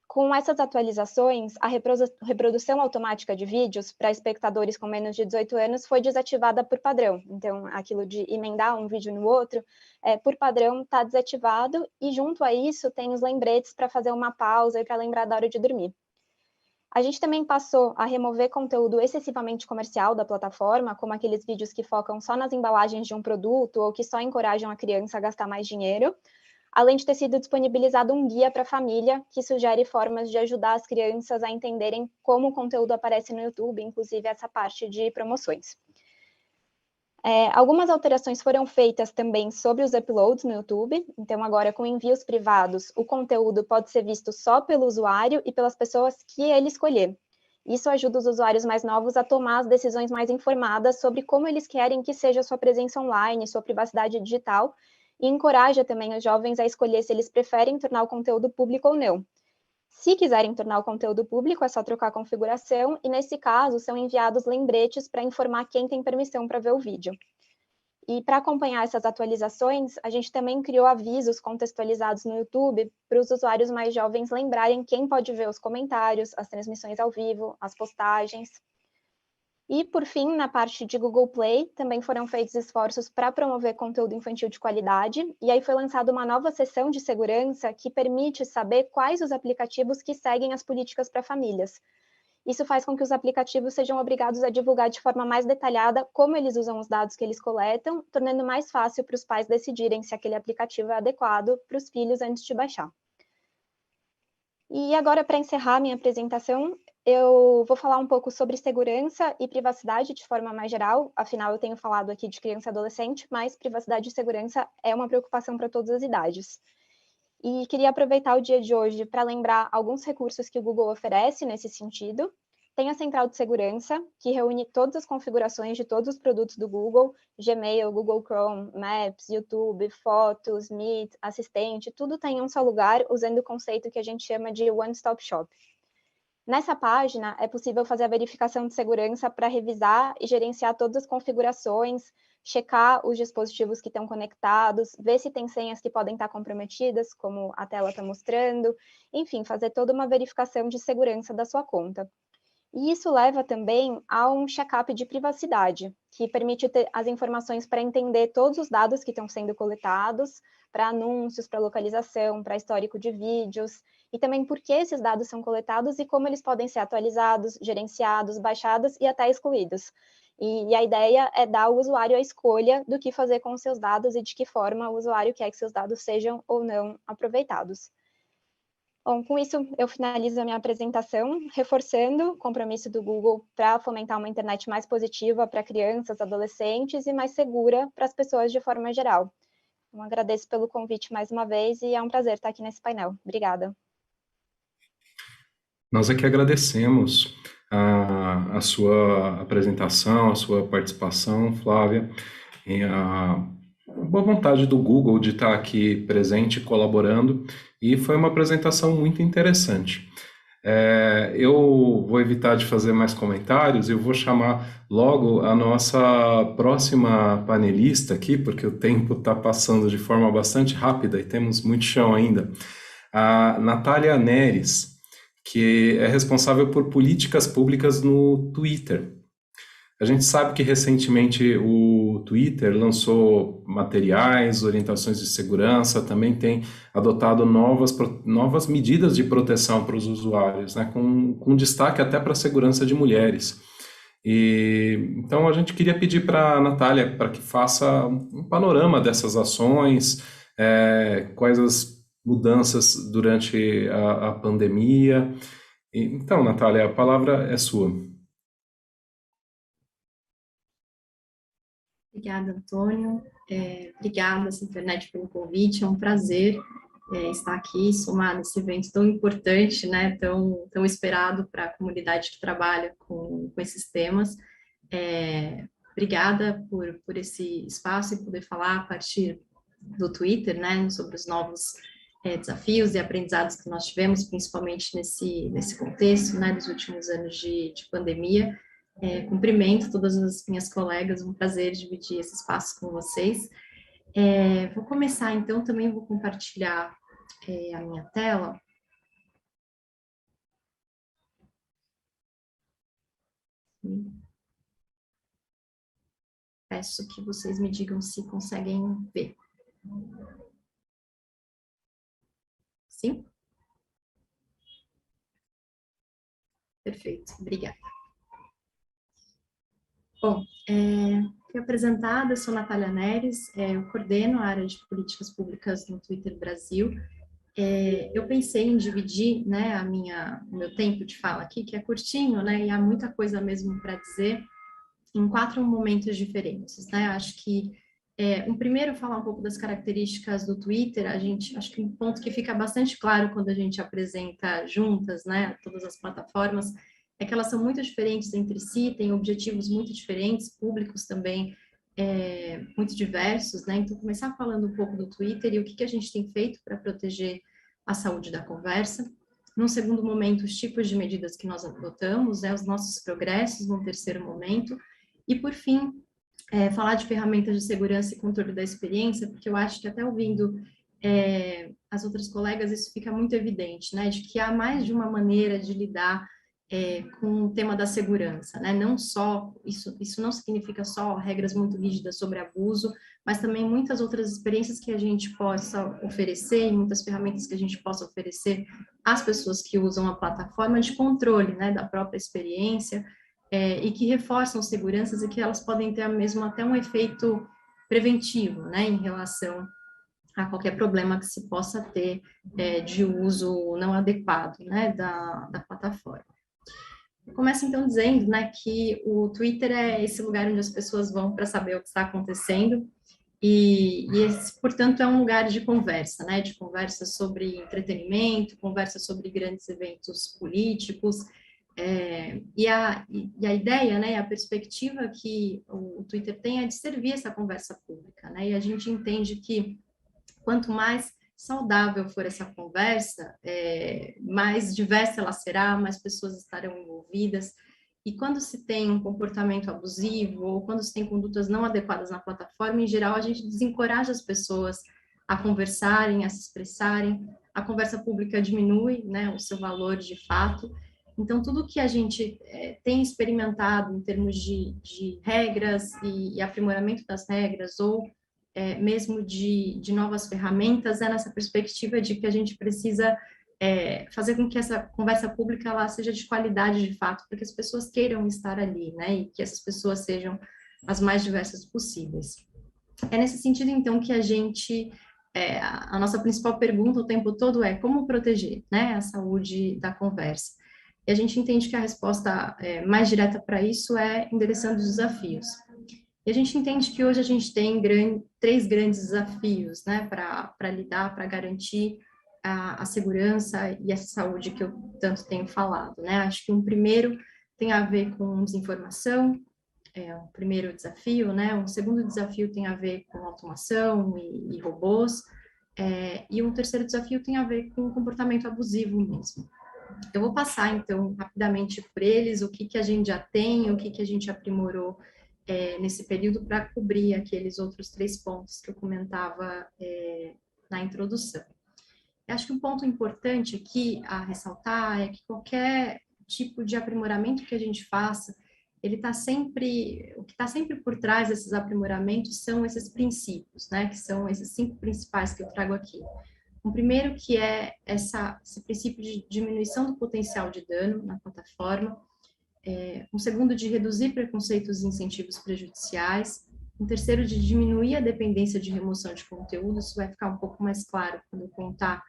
Com essas atualizações, a reprodução automática de vídeos para espectadores com menos de 18 anos foi desativada por padrão. Então, aquilo de emendar um vídeo no outro, por padrão, está desativado, e junto a isso tem os lembretes para fazer uma pausa e para lembrar da hora de dormir. A gente também passou a remover conteúdo excessivamente comercial da plataforma, como aqueles vídeos que focam só nas embalagens de um produto ou que só encorajam a criança a gastar mais dinheiro, além de ter sido disponibilizado um guia para a família, que sugere formas de ajudar as crianças a entenderem como o conteúdo aparece no YouTube, inclusive essa parte de promoções. Algumas alterações foram feitas também sobre os uploads no YouTube, então agora com envios privados, o conteúdo pode ser visto só pelo usuário e pelas pessoas que ele escolher. Isso ajuda os usuários mais novos a tomar as decisões mais informadas sobre como eles querem que seja a sua presença online, sua privacidade digital, e encoraja também os jovens a escolher se eles preferem tornar o conteúdo público ou não. Se quiserem tornar o conteúdo público, é só trocar a configuração, e nesse caso são enviados lembretes para informar quem tem permissão para ver o vídeo. E para acompanhar essas atualizações, a gente também criou avisos contextualizados no YouTube para os usuários mais jovens lembrarem quem pode ver os comentários, as transmissões ao vivo, as postagens. E, por fim, na parte de Google Play, também foram feitos esforços para promover conteúdo infantil de qualidade, e aí foi lançada uma nova seção de segurança que permite saber quais os aplicativos que seguem as políticas para famílias. Isso faz com que os aplicativos sejam obrigados a divulgar de forma mais detalhada como eles usam os dados que eles coletam, tornando mais fácil para os pais decidirem se aquele aplicativo é adequado para os filhos antes de baixar. E agora, para encerrar minha apresentação, eu vou falar um pouco sobre segurança e privacidade de forma mais geral. Afinal, eu tenho falado aqui de criança e adolescente, mas privacidade e segurança é uma preocupação para todas as idades. E queria aproveitar o dia de hoje para lembrar alguns recursos que o Google oferece nesse sentido. Tem a central de segurança, que reúne todas as configurações de todos os produtos do Google, Gmail, Google Chrome, Maps, YouTube, Fotos, Meet, Assistente, tudo está em um só lugar, usando o conceito que a gente chama de One Stop Shop. Nessa página, é possível fazer a verificação de segurança para revisar e gerenciar todas as configurações, checar os dispositivos que estão conectados, ver se tem senhas que podem estar comprometidas, como a tela está mostrando, enfim, fazer toda uma verificação de segurança da sua conta. E isso leva também a um check-up de privacidade, que permite ter as informações para entender todos os dados que estão sendo coletados, para anúncios, para localização, para histórico de vídeos, e também por que esses dados são coletados e como eles podem ser atualizados, gerenciados, baixados e até excluídos. E a ideia é dar ao usuário a escolha do que fazer com os seus dados e de que forma o usuário quer que seus dados sejam ou não aproveitados. Bom, com isso eu finalizo a minha apresentação, reforçando o compromisso do Google para fomentar uma internet mais positiva para crianças, adolescentes e mais segura para as pessoas de forma geral. Então, agradeço pelo convite mais uma vez e é um prazer estar aqui nesse painel. Obrigada. Nós aqui agradecemos a sua apresentação, a sua participação, Flávia, e a boa vontade do Google de estar aqui presente, colaborando, e foi uma apresentação muito interessante. Eu vou evitar de fazer mais comentários, eu vou chamar logo a nossa próxima panelista aqui, porque o tempo está passando de forma bastante rápida e temos muito chão ainda, a Natália Neres, que é responsável por políticas públicas no Twitter. A gente sabe que recentemente o Twitter lançou materiais, orientações de segurança, também tem adotado novas medidas de proteção para os usuários, né, com destaque até para a segurança de mulheres. Então, a gente queria pedir para a Natália para que faça um panorama dessas ações, quais as mudanças durante a pandemia. Então, Natália, a palavra é sua. Obrigada, Antônio. Obrigada, Sinternet, pelo convite. É um prazer estar aqui, somar nesse evento tão importante, né, tão esperado para a comunidade que trabalha com esses temas. Obrigada por esse espaço e poder falar a partir do Twitter, né, sobre os novos desafios e aprendizados que nós tivemos, principalmente nesse contexto, né, dos últimos anos de pandemia. Cumprimento todas as minhas colegas, um prazer dividir esse espaço com vocês. Vou começar, então, também vou compartilhar a minha tela. Peço que vocês me digam se conseguem ver. Sim? Perfeito, obrigada. Bom, fui apresentada, sou Natália Neres, eu coordeno a área de políticas públicas no Twitter Brasil. Eu pensei em dividir, né, o meu tempo de fala aqui, que é curtinho, né, e há muita coisa mesmo para dizer, em 4 momentos diferentes, né. Acho que um primeiro, falar um pouco das características do Twitter. Acho que um ponto que fica bastante claro quando a gente apresenta juntas, né, todas as plataformas, é que elas são muito diferentes entre si, têm objetivos muito diferentes, públicos também muito diversos, né. Então, começar falando um pouco do Twitter e o que a gente tem feito para proteger a saúde da conversa. Num segundo momento, os tipos de medidas que nós adotamos, os nossos progressos. Num terceiro momento, e por fim, falar de ferramentas de segurança e controle da experiência, porque eu acho que até ouvindo as outras colegas, isso fica muito evidente, né, de que há mais de uma maneira de lidar com o tema da segurança, né, não só, isso não significa só regras muito rígidas sobre abuso, mas também muitas outras experiências que a gente possa oferecer, e muitas ferramentas que a gente possa oferecer às pessoas que usam a plataforma de controle, né, da própria experiência, e que reforçam seguranças e que elas podem ter mesmo até um efeito preventivo, né, em relação a qualquer problema que se possa ter de uso não adequado, né, da plataforma. Eu começo, então, dizendo, né, que o Twitter é esse lugar onde as pessoas vão para saber o que está acontecendo, e esse, portanto, é um lugar de conversa, né, de conversa sobre entretenimento, conversa sobre grandes eventos políticos, e a ideia, né, a perspectiva que o Twitter tem é de servir essa conversa pública, né, e a gente entende que quanto mais saudável for essa conversa, mais diversa ela será, mais pessoas estarão envolvidas, e quando se tem um comportamento abusivo, ou quando se tem condutas não adequadas na plataforma, em geral, a gente desencoraja as pessoas a conversarem, a se expressarem, a conversa pública diminui, né, o seu valor de fato. Então, tudo que a gente tem experimentado em termos de regras e aprimoramento das regras, ou mesmo de novas ferramentas, nessa perspectiva de que a gente precisa fazer com que essa conversa pública ela seja de qualidade de fato, para que as pessoas queiram estar ali, né, e que essas pessoas sejam as mais diversas possíveis. É nesse sentido, então, que a gente, a nossa principal pergunta o tempo todo é como proteger, né, a saúde da conversa. E a gente entende que a resposta mais direta para isso é endereçando os desafios. E a gente entende que hoje a gente tem 3 grandes desafios, né, para lidar, para garantir a segurança e a saúde que eu tanto tenho falado, né. Acho que um primeiro tem a ver com desinformação, o primeiro desafio, né. Um segundo desafio tem a ver com automação e robôs, e um terceiro desafio tem a ver com comportamento abusivo mesmo. Eu vou passar, então, rapidamente por eles, o que a gente já tem, o que a gente aprimorou nesse período para cobrir aqueles outros 3 pontos que eu comentava na introdução. Eu acho que um ponto importante aqui a ressaltar é que qualquer tipo de aprimoramento que a gente faça, o que está sempre por trás desses aprimoramentos são esses princípios, né, que são esses 5 principais que eu trago aqui. O primeiro, que é esse princípio de diminuição do potencial de dano na plataforma. Um segundo, de reduzir preconceitos e incentivos prejudiciais. Um terceiro, de diminuir a dependência de remoção de conteúdo. Isso vai ficar um pouco mais claro quando eu contar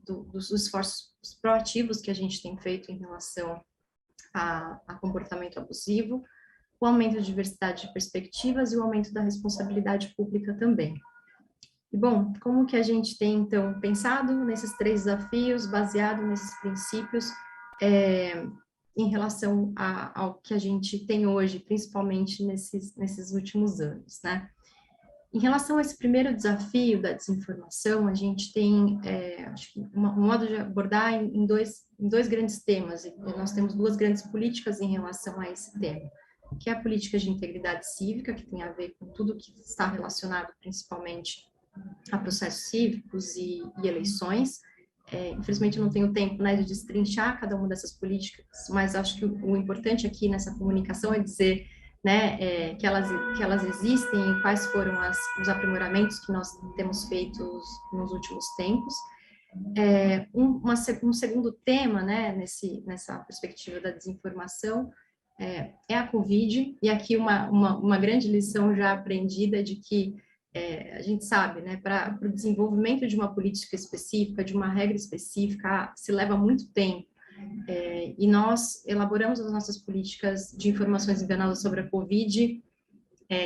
dos esforços proativos que a gente tem feito em relação a comportamento abusivo, o aumento de diversidade de perspectivas e o aumento da responsabilidade pública também. E, bom, como que a gente tem, então, pensado nesses 3 desafios, baseado nesses princípios, em relação ao que a gente tem hoje, principalmente nesses últimos anos, né? Em relação a esse primeiro desafio da desinformação, a gente tem, acho que um modo de abordar em dois grandes temas, e nós temos 2 grandes políticas em relação a esse tema, que é a política de integridade cívica, que tem a ver com tudo que está relacionado principalmente a processos cívicos e eleições. Infelizmente, eu não tenho tempo, né, de destrinchar cada uma dessas políticas, mas acho que o importante aqui nessa comunicação é dizer, né, que elas existem e quais foram os aprimoramentos que nós temos feito nos últimos tempos. Um segundo tema, né, nessa perspectiva da desinformação, é a Covid, e aqui uma grande lição já aprendida de que a gente sabe, né, para o desenvolvimento de uma política específica, de uma regra específica, se leva muito tempo. E nós elaboramos as nossas políticas de informações enganosas sobre a Covid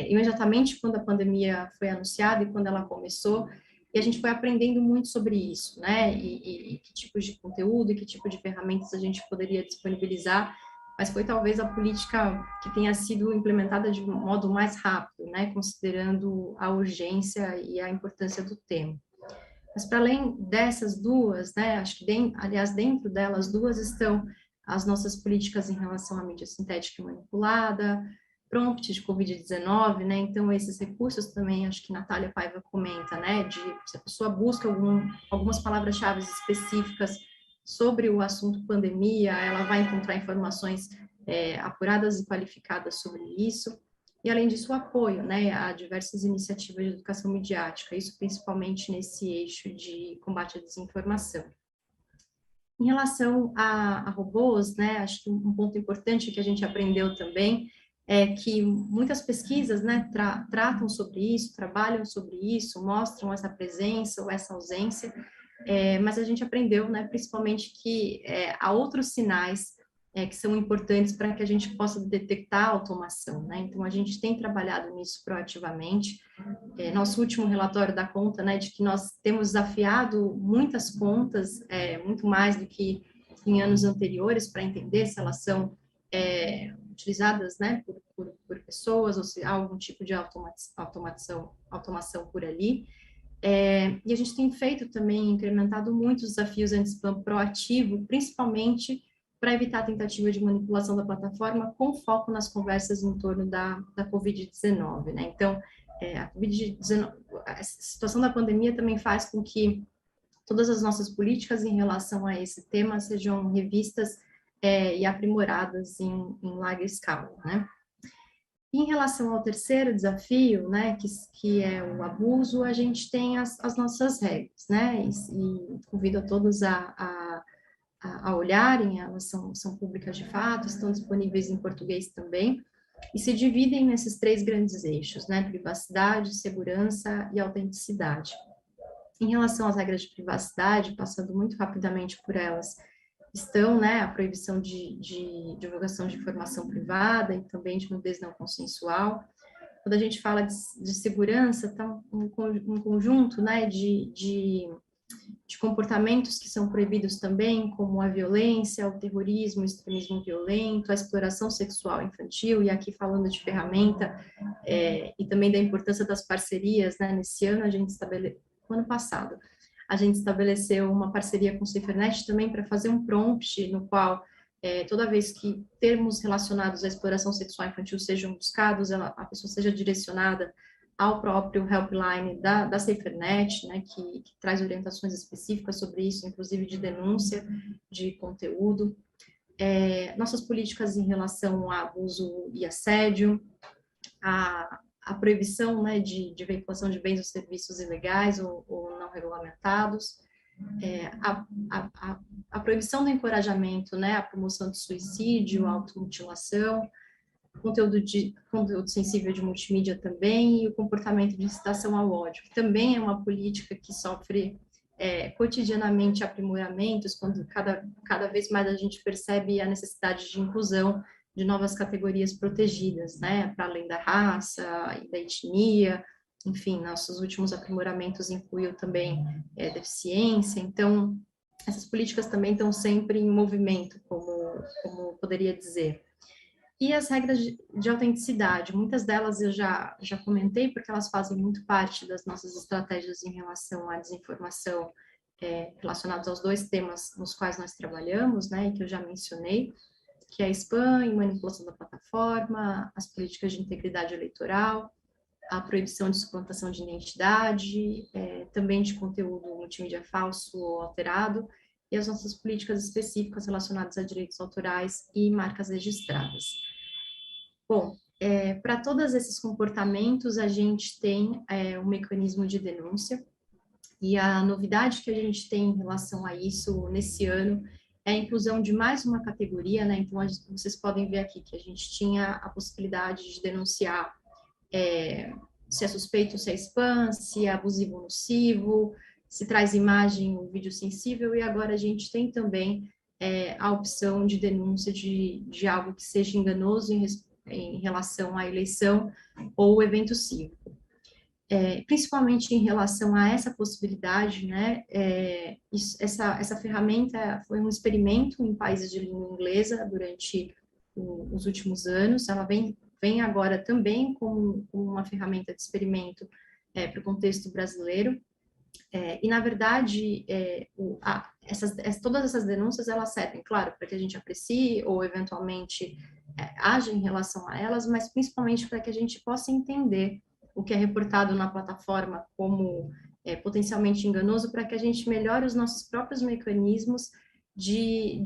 imediatamente quando a pandemia foi anunciada e quando ela começou, e a gente foi aprendendo muito sobre isso, né, e que tipos de conteúdo e que tipo de ferramentas a gente poderia disponibilizar, mas foi talvez a política que tenha sido implementada de um modo mais rápido, né, considerando a urgência e a importância do tema. Mas para além dessas 2, né, acho que, aliás, dentro delas 2 estão as nossas políticas em relação à mídia sintética e manipulada, prompt de Covid-19, né, então esses recursos também, acho que Natália Paiva comenta, né, de se a pessoa busca algumas palavras-chave específicas sobre o assunto pandemia, ela vai encontrar informações apuradas e qualificadas sobre isso. E, além disso, o apoio, né, a diversas iniciativas de educação midiática, isso principalmente nesse eixo de combate à desinformação. Em relação a robôs, né, acho que um ponto importante que a gente aprendeu também é que muitas pesquisas, né, tratam sobre isso, trabalham sobre isso, mostram essa presença ou essa ausência, mas a gente aprendeu, né, principalmente que há outros sinais que são importantes para que a gente possa detectar a automação, né? Então, a gente tem trabalhado nisso proativamente. Nosso último relatório dá conta, né, de que nós temos desafiado muitas contas, muito mais do que em anos anteriores, para entender se elas são utilizadas, né, por pessoas, ou se há algum tipo de automação por ali. E a gente tem feito também, incrementado muito os desafios anti-spam proativo, principalmente para evitar a tentativa de manipulação da plataforma, com foco nas conversas em torno da Covid-19, né? Então, a Covid-19, a situação da pandemia também faz com que todas as nossas políticas em relação a esse tema sejam revistas e aprimoradas em larga escala, né? Em relação ao terceiro desafio, né, que é o abuso, a gente tem as nossas regras, né, e convido a todos a olharem, elas são públicas de fato, estão disponíveis em português também, e se dividem nesses 3 grandes eixos, né, privacidade, segurança e autenticidade. Em relação às regras de privacidade, passando muito rapidamente por elas, estão, né, a proibição de divulgação de informação privada e também de nudez não consensual. Quando a gente fala de segurança, está um conjunto, né, de comportamentos que são proibidos também, como a violência, o terrorismo, o extremismo violento, a exploração sexual infantil, e aqui falando de ferramenta, e também da importância das parcerias, né, nesse ano ano passado, a gente estabeleceu uma parceria com o SaferNet também para fazer um prompt no qual, toda vez que termos relacionados à exploração sexual infantil sejam buscados, a pessoa seja direcionada ao próprio helpline da SaferNet, né, que traz orientações específicas sobre isso, inclusive de denúncia de conteúdo. Nossas políticas em relação a abuso e assédio, a proibição, né, de veiculação de bens ou serviços ilegais ou não regulamentados, a proibição do encorajamento, né, a promoção de suicídio, automutilação, conteúdo sensível de multimídia também, e o comportamento de incitação ao ódio, que também é uma política que sofre cotidianamente aprimoramentos, quando cada vez mais a gente percebe a necessidade de inclusão de novas categorias protegidas, né, para além da raça e da etnia. Enfim, nossos últimos aprimoramentos incluíam também deficiência. Então, essas políticas também estão sempre em movimento, como poderia dizer. E as regras de autenticidade, muitas delas eu já comentei, porque elas fazem muito parte das nossas estratégias em relação à desinformação, relacionados aos dois temas nos quais nós trabalhamos, né, e que eu já mencionei, que é a spam e manipulação da plataforma, as políticas de integridade eleitoral, a proibição de suplantação de identidade, também de conteúdo multimídia falso ou alterado, e as nossas políticas específicas relacionadas a direitos autorais e marcas registradas. Bom, para todos esses comportamentos, a gente tem um mecanismo de denúncia, e a novidade que a gente tem em relação a isso nesse ano é a inclusão de mais uma categoria, né? Então, vocês podem ver aqui que a gente tinha a possibilidade de denunciar se é suspeito, se é spam, se é abusivo ou nocivo, se traz imagem ou vídeo sensível, e agora a gente tem também a opção de denúncia de algo que seja enganoso em relação à eleição ou evento cívico. Principalmente em relação a essa possibilidade, né, essa ferramenta foi um experimento em países de língua inglesa durante os últimos anos. Ela vem agora também como uma ferramenta de experimento para o contexto brasileiro. E, na verdade, todas essas denúncias, elas servem, claro, para que a gente aprecie ou, eventualmente, haja em relação a elas, mas principalmente para que a gente possa entender o que é reportado na plataforma como potencialmente enganoso, para que a gente melhore os nossos próprios mecanismos de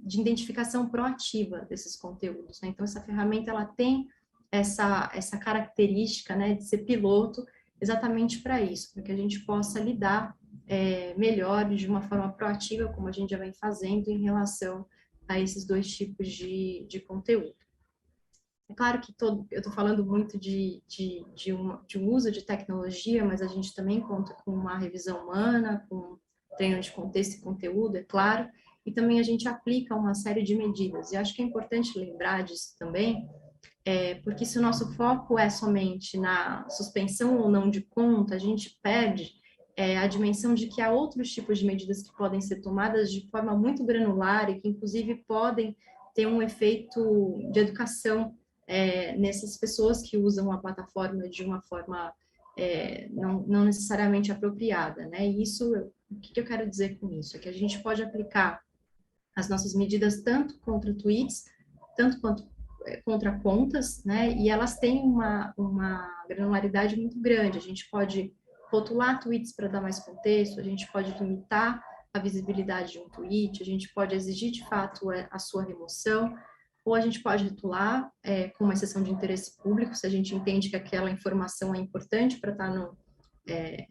identificação proativa desses conteúdos, né? Então, essa ferramenta, ela tem essa característica, né, de ser piloto exatamente para isso, para que a gente possa lidar melhor de uma forma proativa, como a gente já vem fazendo em relação a esses dois tipos de conteúdo. É claro que eu estou falando muito de um uso de tecnologia, mas a gente também conta com uma revisão humana, com treino de contexto e conteúdo, é claro, e também a gente aplica uma série de medidas. E acho que é importante lembrar disso também, porque se o nosso foco é somente na suspensão ou não de conta, a gente perde a dimensão de que há outros tipos de medidas que podem ser tomadas de forma muito granular e que, inclusive, podem ter um efeito de educação nessas pessoas que usam a plataforma de uma forma não necessariamente apropriada, né? E isso, o que eu quero dizer com isso? É que a gente pode aplicar as nossas medidas tanto contra tweets, tanto quanto contra contas, né? E elas têm uma granularidade muito grande. A gente pode rotular tweets para dar mais contexto, a gente pode limitar a visibilidade de um tweet, a gente pode exigir de fato a sua remoção, ou a gente pode rotular com uma exceção de interesse público, se a gente entende que aquela informação é importante para estar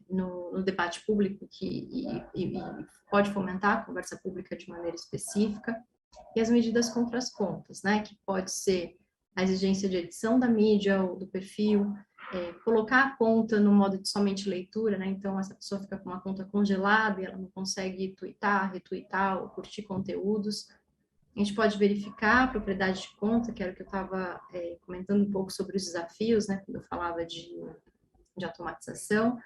no debate público e pode fomentar a conversa pública de maneira específica. E as medidas contra as contas, né, que pode ser a exigência de edição da mídia ou do perfil, colocar a conta no modo de somente leitura, né, então essa pessoa fica com uma conta congelada e ela não consegue tweetar, retweetar ou curtir conteúdos. A gente pode verificar a propriedade de conta, que era o que eu estava comentando um pouco sobre os desafios, né, quando eu falava de automatização,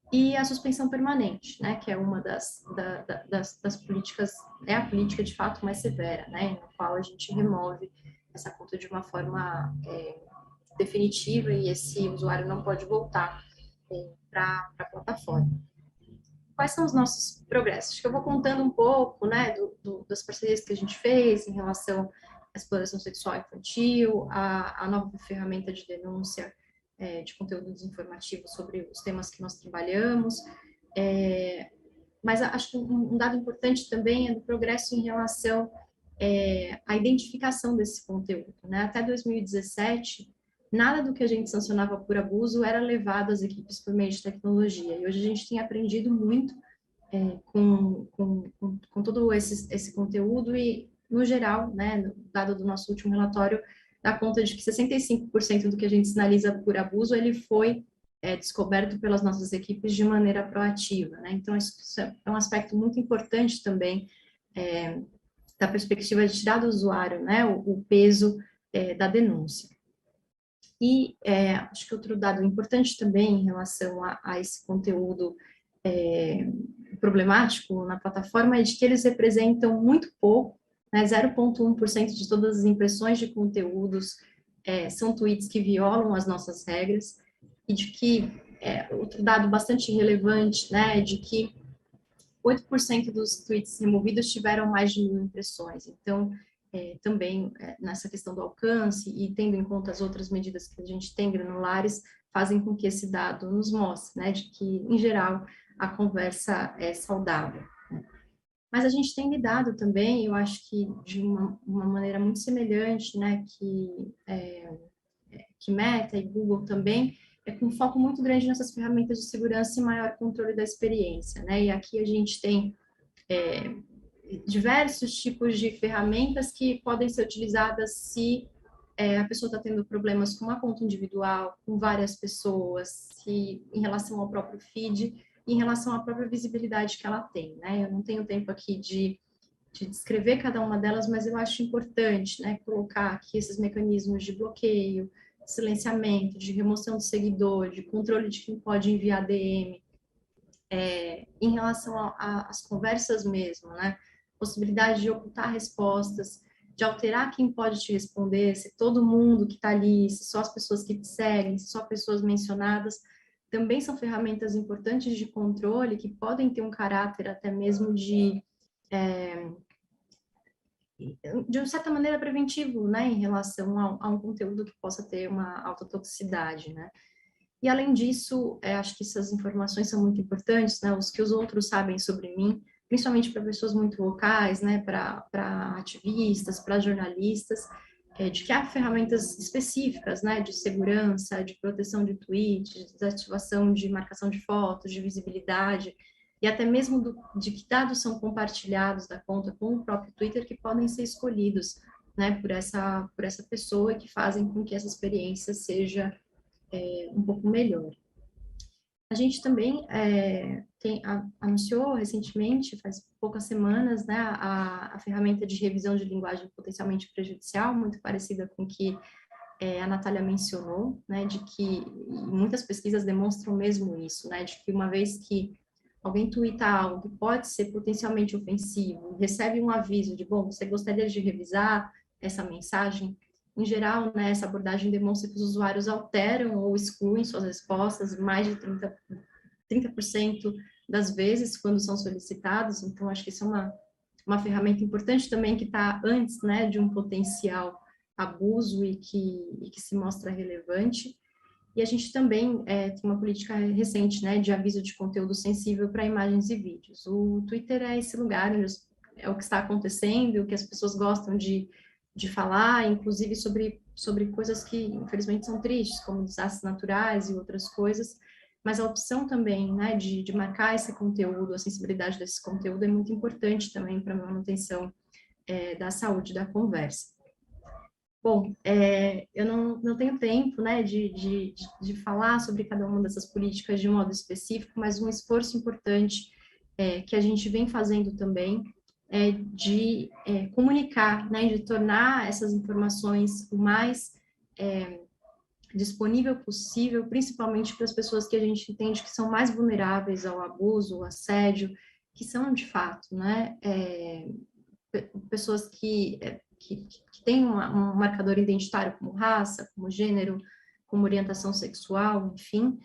e a suspensão permanente, né, que é uma das políticas, é a política de fato mais severa, né, no qual a gente remove essa conta de uma forma definitiva e esse usuário não pode voltar para a plataforma. Quais são os nossos progressos? Acho que eu vou contando um pouco, né, das parcerias que a gente fez em relação à exploração sexual infantil, a nova ferramenta de denúncia de conteúdo desinformativo sobre os temas que nós trabalhamos, mas acho que um dado importante também é do progresso em relação à identificação desse conteúdo, né? Até 2017, nada do que a gente sancionava por abuso era levado às equipes por meio de tecnologia, e hoje a gente tem aprendido muito com todo esse conteúdo e, no geral, né, dado do nosso último relatório, dá conta de que 65% do que a gente sinaliza por abuso, ele foi descoberto pelas nossas equipes de maneira proativa, né? Então, isso é um aspecto muito importante também, da perspectiva de tirar do usuário, né, o peso da denúncia. E acho que outro dado importante também em relação a esse conteúdo problemático na plataforma é de que eles representam muito pouco, né, 0,1% de todas as impressões de conteúdos são tweets que violam as nossas regras, e de que, outro dado bastante relevante, né, de que 8% dos tweets removidos tiveram mais de 1.000 impressões. Então, também nessa questão do alcance e tendo em conta as outras medidas que a gente tem granulares, fazem com que esse dado nos mostre, né, de que, em geral, a conversa é saudável. Mas a gente tem lidado também, eu acho que de uma maneira muito semelhante, né, que Meta e Google também, com um foco muito grande nessas ferramentas de segurança e maior controle da experiência, né? E aqui a gente tem diversos tipos de ferramentas que podem ser utilizadas se a pessoa está tendo problemas com uma conta individual, com várias pessoas, se, em relação ao próprio feed, em relação à própria visibilidade que ela tem, né? Eu não tenho tempo aqui de descrever cada uma delas, mas eu acho importante, né, colocar aqui esses mecanismos de bloqueio, silenciamento, de remoção do seguidor, de controle de quem pode enviar DM, em relação às conversas mesmo, né? Possibilidade de ocultar respostas, de alterar quem pode te responder, se todo mundo que está ali, se só as pessoas que te seguem, se só pessoas mencionadas, também são ferramentas importantes de controle que podem ter um caráter até mesmo de uma certa maneira preventivo, né, em relação a um conteúdo que possa ter uma alta toxicidade, né. E além disso, acho que essas informações são muito importantes, né, os que os outros sabem sobre mim, principalmente para pessoas muito vocais, né, para ativistas, para jornalistas, de que há ferramentas específicas, né, de segurança, de proteção de tweets, de desativação de marcação de fotos, de visibilidade, e até mesmo de que dados são compartilhados da conta com o próprio Twitter que podem ser escolhidos, né, por essa pessoa e que fazem com que essa experiência seja um pouco melhor. A gente também anunciou recentemente, faz poucas semanas, né, a ferramenta de revisão de linguagem potencialmente prejudicial, muito parecida com o que a Natália mencionou, né, de que muitas pesquisas demonstram mesmo isso, né, de que uma vez que alguém tuita algo que pode ser potencialmente ofensivo, recebe um aviso de, bom, você gostaria de revisar essa mensagem? Em geral, né, essa abordagem demonstra que os usuários alteram ou excluem suas respostas mais de 30% das vezes quando são solicitados. Então, acho que isso é uma ferramenta importante também que está antes, né, de um potencial abuso e que se mostra relevante. E a gente também tem uma política recente, né, de aviso de conteúdo sensível para imagens e vídeos. O Twitter é esse lugar onde é o que está acontecendo, o que as pessoas gostam de falar, inclusive sobre coisas que, infelizmente, são tristes, como desastres naturais e outras coisas, mas a opção também, né, de marcar esse conteúdo, a sensibilidade desse conteúdo é muito importante também para a manutenção da saúde da conversa. Bom, eu não tenho tempo, né, de falar sobre cada uma dessas políticas de modo específico, mas um esforço importante que a gente vem fazendo também de comunicar, né, de tornar essas informações o mais disponível possível, principalmente para as pessoas que a gente entende que são mais vulneráveis ao abuso, ao assédio, que são, de fato, né, pessoas que têm um marcador identitário como raça, como gênero, como orientação sexual, enfim.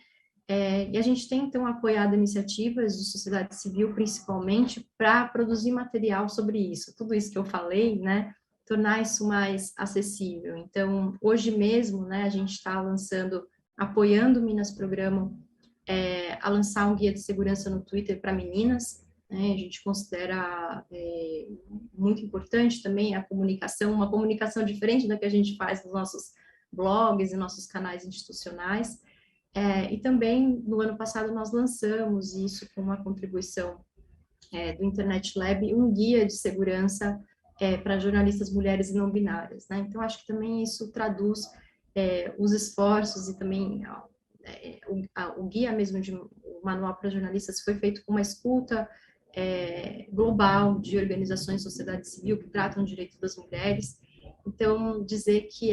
E a gente tem, então, apoiado iniciativas de sociedade civil, principalmente, para produzir material sobre isso. Tudo isso que eu falei, né, tornar isso mais acessível. Então, hoje mesmo, né, a gente está apoiando o Minas Programa a lançar um guia de segurança no Twitter para meninas, né. A gente considera muito importante também a comunicação, uma comunicação diferente da que a gente faz nos nossos blogs e nossos canais institucionais. E também, no ano passado, nós lançamos isso com uma contribuição do Internet Lab um guia de segurança para jornalistas mulheres e não binárias, né? Então, acho que também isso traduz os esforços e também o guia mesmo, o manual para jornalistas foi feito com uma escuta global de organizações de sociedade civil que tratam o direito das mulheres. Então, dizer que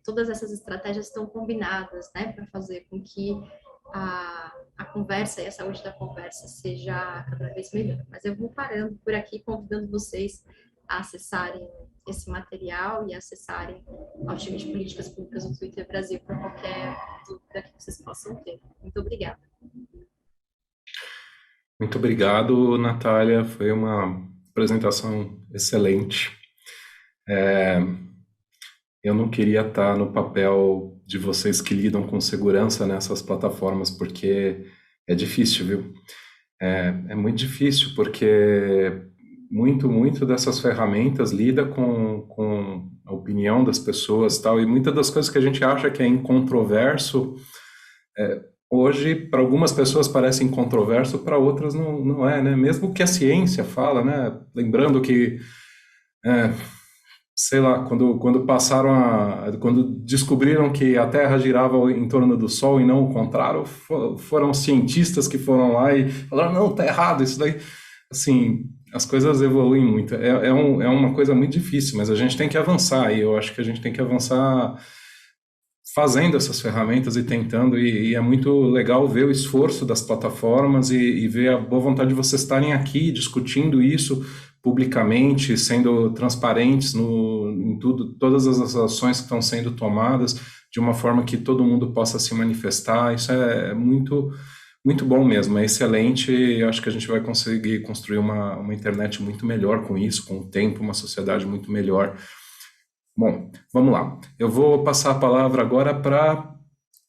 todas essas estratégias estão combinadas, né, para fazer com que a conversa e a saúde da conversa seja cada vez melhor. Mas eu vou parando por aqui, convidando vocês a acessarem esse material e acessarem ao time de políticas públicas no Twitter Brasil para qualquer dúvida que vocês possam ter. Muito obrigada. Muito obrigado, Natália. Foi uma apresentação excelente. Eu não queria estar no papel de vocês que lidam com segurança nessas plataformas, porque é difícil, viu? É muito difícil, porque muito dessas ferramentas lida com a opinião das pessoas e tal, e muitas das coisas que a gente acha que é incontroverso, hoje, para algumas pessoas parece incontroverso, para outras não é, né? Mesmo que a ciência fala, né? Lembrando que, sei lá, quando descobriram que a Terra girava em torno do Sol e não o contrário, foram cientistas que foram lá e falaram, não, tá errado isso daí. Assim, as coisas evoluem muito. É uma coisa muito difícil, mas a gente tem que avançar, e eu acho que a gente tem que avançar fazendo essas ferramentas e tentando, e é muito legal ver o esforço das plataformas e ver a boa vontade de vocês estarem aqui discutindo isso publicamente, sendo transparentes em tudo, todas as ações que estão sendo tomadas, de uma forma que todo mundo possa se manifestar. Isso é muito, muito bom mesmo, é excelente, e acho que a gente vai conseguir construir uma internet muito melhor com isso, com o tempo, uma sociedade muito melhor. Bom, vamos lá. Eu vou passar a palavra agora para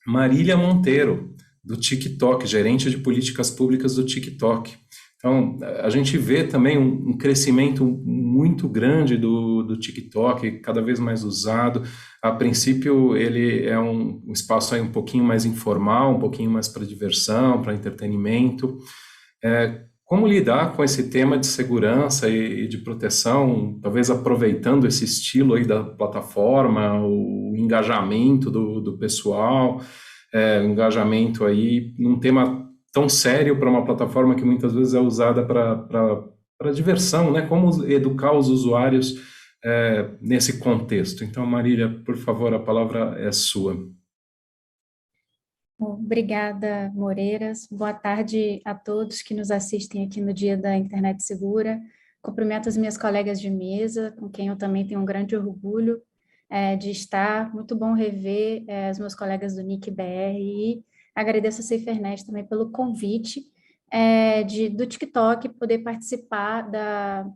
Marília Monteiro, do TikTok, gerente de políticas públicas do TikTok. Então, a gente vê também um crescimento muito grande do TikTok, cada vez mais usado. A princípio, ele é um espaço aí um pouquinho mais informal, um pouquinho mais para diversão, para entretenimento. Como lidar com esse tema de segurança e de proteção, talvez aproveitando esse estilo aí da plataforma, o engajamento do pessoal, o engajamento aí num tema tão sério para uma plataforma que muitas vezes é usada para diversão, né? Como educar os usuários nesse contexto. Então, Marília, por favor, a palavra é sua. Obrigada, Moreiras. Boa tarde a todos que nos assistem aqui no Dia da Internet Segura. Cumprimento as minhas colegas de mesa, com quem eu também tenho um grande orgulho de estar. Muito bom rever os meus colegas do NIC-BR e agradeço a Cifernet também pelo convite do TikTok poder participar da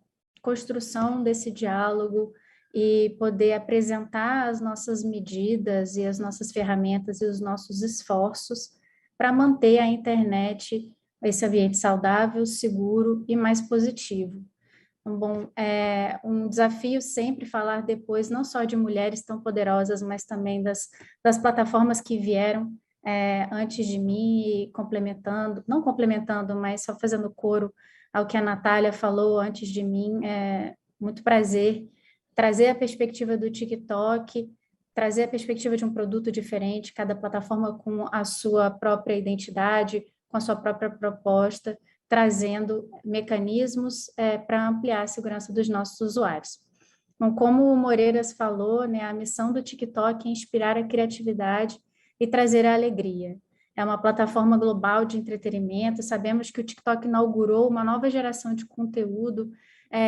construção desse diálogo e poder apresentar as nossas medidas e as nossas ferramentas e os nossos esforços para manter a internet, esse ambiente saudável, seguro e mais positivo. Então, bom, é um desafio sempre falar depois, não só de mulheres tão poderosas, mas também das plataformas que vieram antes de mim, complementando, não complementando, mas só fazendo coro ao que a Natália falou antes de mim. Muito prazer trazer a perspectiva do TikTok, trazer a perspectiva de um produto diferente, cada plataforma com a sua própria identidade, com a sua própria proposta, trazendo mecanismos para ampliar a segurança dos nossos usuários. Então, como o Moreiras falou, né, a missão do TikTok é inspirar a criatividade e trazer a alegria. É uma plataforma global de entretenimento, sabemos que o TikTok inaugurou uma nova geração de conteúdo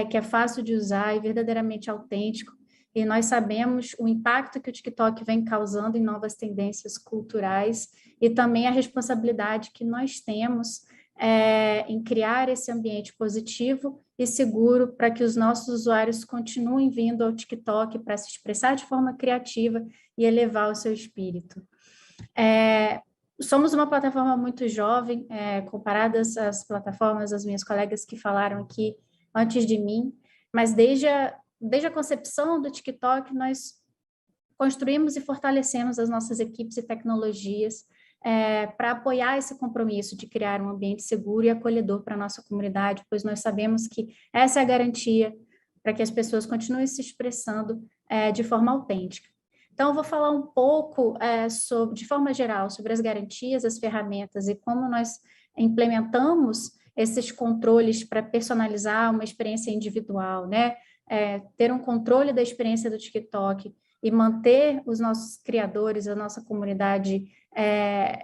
que é fácil de usar e verdadeiramente autêntico, e nós sabemos o impacto que o TikTok vem causando em novas tendências culturais e também a responsabilidade que nós temos em criar esse ambiente positivo e seguro para que os nossos usuários continuem vindo ao TikTok para se expressar de forma criativa e elevar o seu espírito. Somos uma plataforma muito jovem, comparadas às plataformas, as minhas colegas que falaram aqui antes de mim, mas desde a concepção do TikTok, nós construímos e fortalecemos as nossas equipes e tecnologias para apoiar esse compromisso de criar um ambiente seguro e acolhedor para a nossa comunidade, pois nós sabemos que essa é a garantia para que as pessoas continuem se expressando de forma autêntica. Então, eu vou falar um pouco, de forma geral, sobre as garantias, as ferramentas e como nós implementamos esses controles para personalizar uma experiência individual, né? Ter um controle da experiência do TikTok e manter os nossos criadores, a nossa comunidade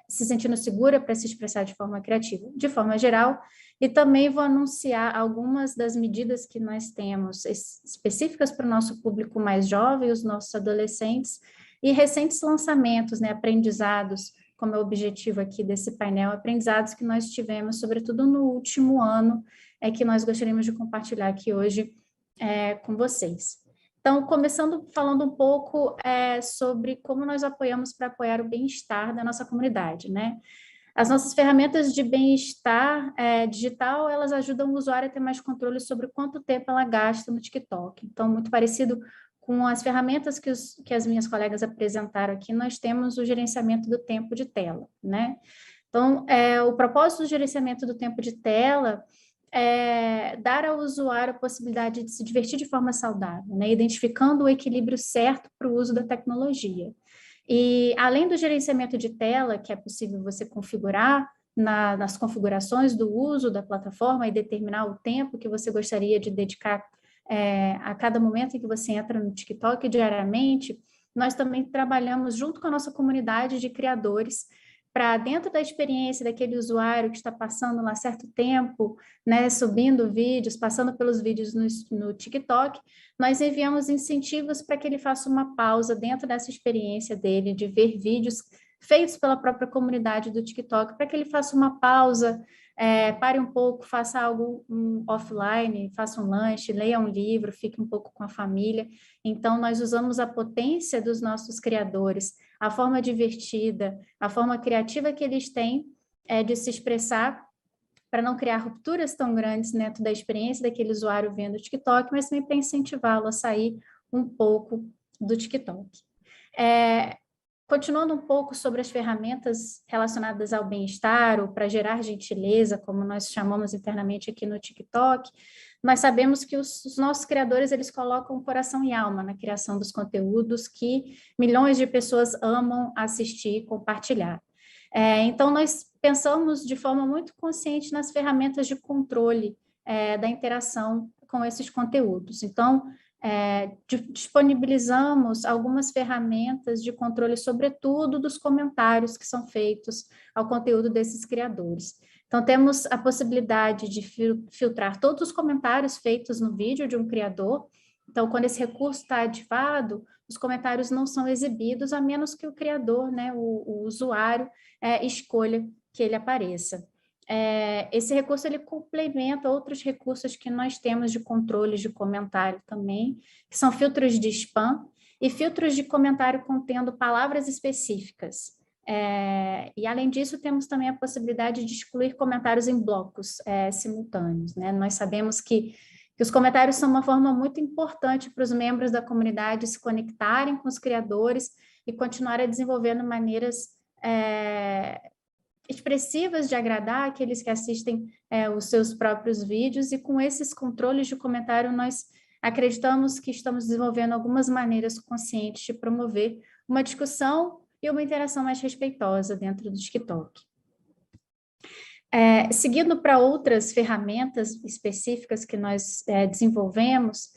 se sentindo segura para se expressar de forma criativa, de forma geral, e também vou anunciar algumas das medidas que nós temos específicas para o nosso público mais jovem, os nossos adolescentes, e recentes lançamentos, né, aprendizados, como é o objetivo aqui desse painel, aprendizados que nós tivemos, sobretudo no último ano, que nós gostaríamos de compartilhar aqui hoje com vocês. Então, começando falando um pouco sobre como nós apoiamos para apoiar o bem-estar da nossa comunidade, né? As nossas ferramentas de bem-estar digital, elas ajudam o usuário a ter mais controle sobre quanto tempo ela gasta no TikTok. Então, muito parecido com as ferramentas que as minhas colegas apresentaram aqui, nós temos o gerenciamento do tempo de tela, né? Então, o propósito do gerenciamento do tempo de tela dar ao usuário a possibilidade de se divertir de forma saudável, né? Identificando o equilíbrio certo para o uso da tecnologia. E, além do gerenciamento de tela, que é possível você configurar nas configurações do uso da plataforma e determinar o tempo que você gostaria de dedicar a cada momento em que você entra no TikTok diariamente, nós também trabalhamos junto com a nossa comunidade de criadores para, dentro da experiência daquele usuário que está passando lá certo tempo, né, subindo vídeos, passando pelos vídeos no TikTok, nós enviamos incentivos para que ele faça uma pausa dentro dessa experiência dele, de ver vídeos feitos pela própria comunidade do TikTok, para que ele faça uma pausa, pare um pouco, faça algo offline, faça um lanche, leia um livro, fique um pouco com a família. Então, nós usamos a potência dos nossos criadores, a forma divertida, a forma criativa que eles têm de se expressar, para não criar rupturas tão grandes dentro da experiência daquele usuário vendo o TikTok, mas também para incentivá-lo a sair um pouco do TikTok. Continuando um pouco sobre as ferramentas relacionadas ao bem-estar, ou para gerar gentileza, como nós chamamos internamente aqui no TikTok, nós sabemos que os nossos criadores, eles colocam coração e alma na criação dos conteúdos que milhões de pessoas amam assistir e compartilhar. Então, nós pensamos de forma muito consciente nas ferramentas de controle da interação com esses conteúdos. Então, disponibilizamos algumas ferramentas de controle, sobretudo dos comentários que são feitos ao conteúdo desses criadores. Então, temos a possibilidade de filtrar todos os comentários feitos no vídeo de um criador. Então, quando esse recurso está ativado, os comentários não são exibidos, a menos que o criador, né, o usuário, escolha que ele apareça. Esse recurso ele complementa outros recursos que nós temos de controles de comentário também, que são filtros de spam e filtros de comentário contendo palavras específicas. E, além disso, temos também a possibilidade de excluir comentários em blocos simultâneos, né? Nós sabemos que os comentários são uma forma muito importante para os membros da comunidade se conectarem com os criadores e continuarem desenvolvendo maneiras expressivas de agradar aqueles que assistem os seus próprios vídeos, e com esses controles de comentário nós acreditamos que estamos desenvolvendo algumas maneiras conscientes de promover uma discussão e uma interação mais respeitosa dentro do TikTok. Seguindo para outras ferramentas específicas que nós desenvolvemos,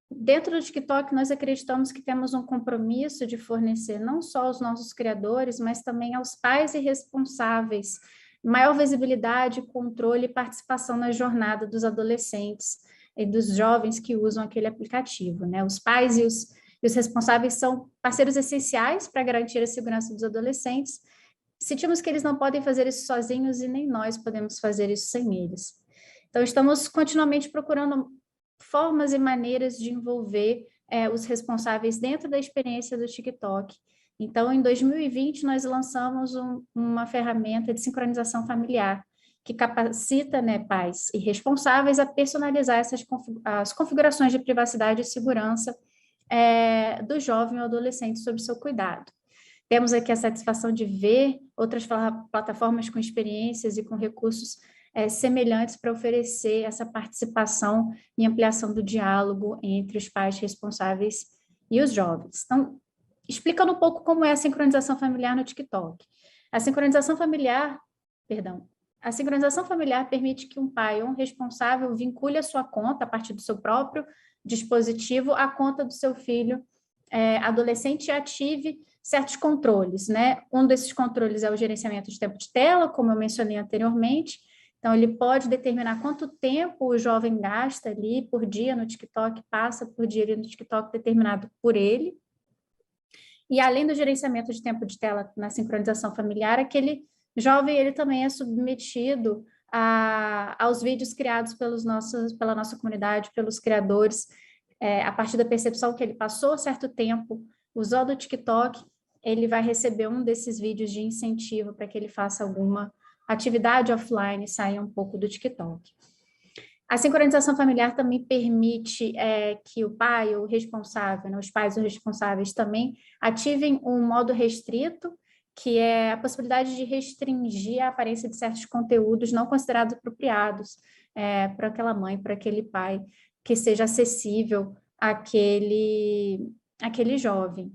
dentro do TikTok, nós acreditamos que temos um compromisso de fornecer não só aos nossos criadores, mas também aos pais e responsáveis, maior visibilidade, controle e participação na jornada dos adolescentes e dos jovens que usam aquele aplicativo, né? Os pais e os responsáveis são parceiros essenciais para garantir a segurança dos adolescentes. Sentimos que eles não podem fazer isso sozinhos e nem nós podemos fazer isso sem eles. Então, estamos continuamente procurando formas e maneiras de envolver os responsáveis dentro da experiência do TikTok. Então, em 2020, nós lançamos uma ferramenta de sincronização familiar, que capacita, né, pais e responsáveis a personalizar as configurações de privacidade e segurança do jovem ou adolescente sob seu cuidado. Temos aqui a satisfação de ver outras plataformas com experiências e com recursos semelhantes para oferecer essa participação e ampliação do diálogo entre os pais responsáveis e os jovens. Então, explicando um pouco como é a sincronização familiar no TikTok. A sincronização familiar permite que um pai ou um responsável vincule a sua conta, a partir do seu próprio dispositivo, à conta do seu filho adolescente e ative certos controles, né? Um desses controles é o gerenciamento de tempo de tela, como eu mencionei anteriormente. Então, ele pode determinar quanto tempo o jovem gasta ali por dia no TikTok, passa por dia ali no TikTok determinado por ele. E além do gerenciamento de tempo de tela na sincronização familiar, aquele jovem ele também é submetido aos vídeos criados pela nossa comunidade, pelos criadores, a partir da percepção que ele passou certo tempo usando o TikTok, ele vai receber um desses vídeos de incentivo para que ele faça alguma atividade offline e saia um pouco do TikTok. A sincronização familiar também permite que o pai ou o responsável, né, os pais ou responsáveis também ativem um modo restrito, que é a possibilidade de restringir a aparência de certos conteúdos não considerados apropriados para aquela mãe, para aquele pai, que seja acessível àquele jovem.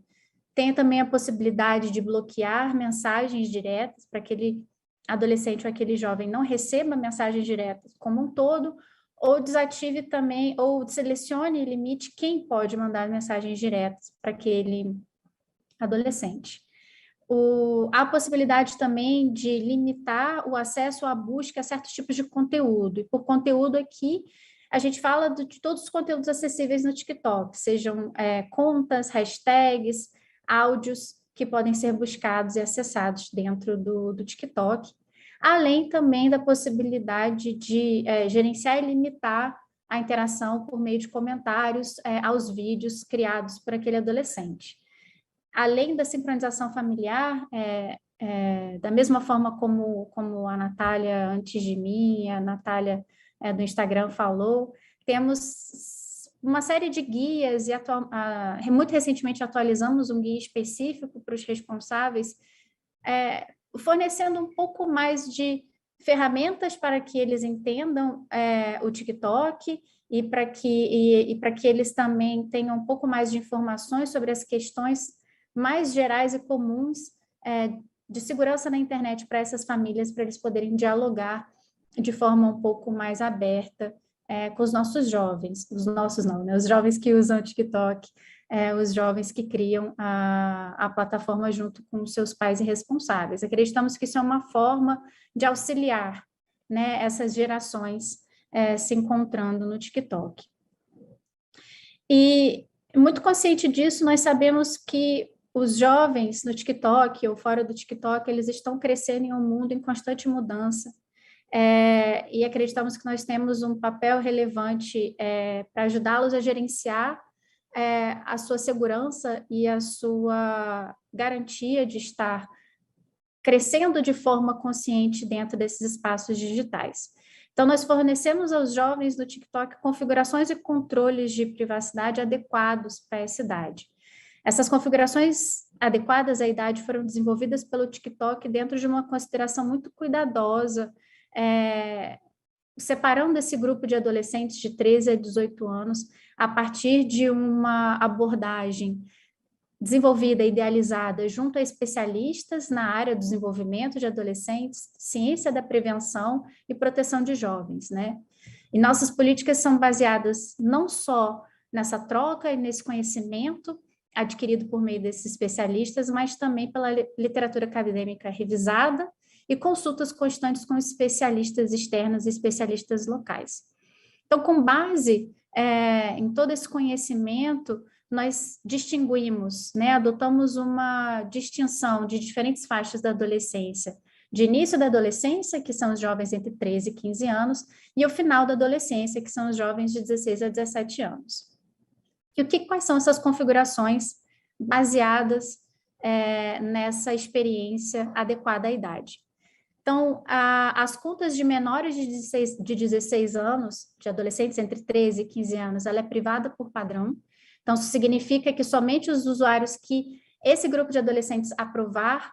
Tem também a possibilidade de bloquear mensagens diretas para aquele adolescente ou aquele jovem não receba mensagens diretas como um todo, ou desative também, ou selecione e limite quem pode mandar mensagens diretas para aquele adolescente. Há a possibilidade também de limitar o acesso à busca a certos tipos de conteúdo, e por conteúdo aqui, a gente fala de todos os conteúdos acessíveis no TikTok, sejam contas, hashtags, áudios que podem ser buscados e acessados dentro do TikTok, além também da possibilidade de gerenciar e limitar a interação por meio de comentários aos vídeos criados por aquele adolescente. Além da sincronização familiar, da mesma forma como a Natália antes de mim, a Natália do Instagram falou, temos uma série de guias e muito recentemente atualizamos um guia específico para os responsáveis, fornecendo um pouco mais de ferramentas para que eles entendam o TikTok e para que eles também tenham um pouco mais de informações sobre as questões mais gerais e comuns de segurança na internet para essas famílias, para eles poderem dialogar de forma um pouco mais aberta com os nossos jovens, os jovens que usam o TikTok, os jovens que criam a plataforma junto com os seus pais e responsáveis. Acreditamos que isso é uma forma de auxiliar, né, essas gerações se encontrando no TikTok. E, muito consciente disso, nós sabemos que os jovens no TikTok ou fora do TikTok, eles estão crescendo em um mundo em constante mudança, e acreditamos que nós temos um papel relevante para ajudá-los a gerenciar a sua segurança e a sua garantia de estar crescendo de forma consciente dentro desses espaços digitais. Então, nós fornecemos aos jovens do TikTok configurações e controles de privacidade adequados para essa idade. Essas configurações adequadas à idade foram desenvolvidas pelo TikTok dentro de uma consideração muito cuidadosa, separando esse grupo de adolescentes de 13 a 18 anos a partir de uma abordagem desenvolvida e idealizada junto a especialistas na área do desenvolvimento de adolescentes, ciência da prevenção e proteção de jovens, né? E nossas políticas são baseadas não só nessa troca e nesse conhecimento adquirido por meio desses especialistas, mas também pela literatura acadêmica revisada e consultas constantes com especialistas externos e especialistas locais. Então, com base em todo esse conhecimento, nós distinguimos, né, adotamos uma distinção de diferentes faixas da adolescência, de início da adolescência, que são os jovens entre 13 e 15 anos, e o final da adolescência, que são os jovens de 16 a 17 anos. E quais são essas configurações baseadas nessa experiência adequada à idade? Então, as contas de menores de 16 anos, de adolescentes entre 13 e 15 anos, ela é privada por padrão. Então, isso significa que somente os usuários que esse grupo de adolescentes aprovar,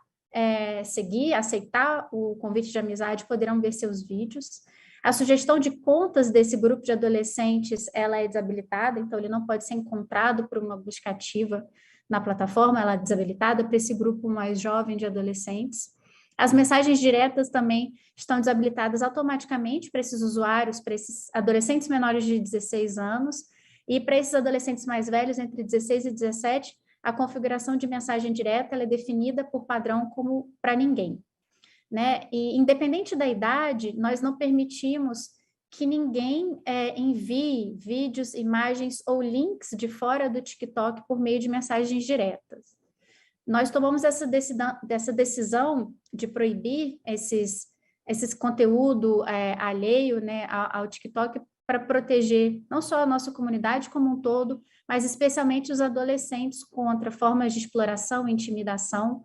seguir, aceitar o convite de amizade, poderão ver seus vídeos. A sugestão de contas desse grupo de adolescentes, ela é desabilitada, então ele não pode ser encontrado por uma busca ativa na plataforma, ela é desabilitada para esse grupo mais jovem de adolescentes. As mensagens diretas também estão desabilitadas automaticamente para esses usuários, para esses adolescentes menores de 16 anos, e para esses adolescentes mais velhos, entre 16 e 17, a configuração de mensagem direta ela é definida por padrão como para ninguém, né? E independente da idade, nós não permitimos que ninguém envie vídeos, imagens ou links de fora do TikTok por meio de mensagens diretas. Nós tomamos essa decisão de proibir esse conteúdo alheio, né, ao TikTok para proteger não só a nossa comunidade como um todo, mas especialmente os adolescentes contra formas de exploração, intimidação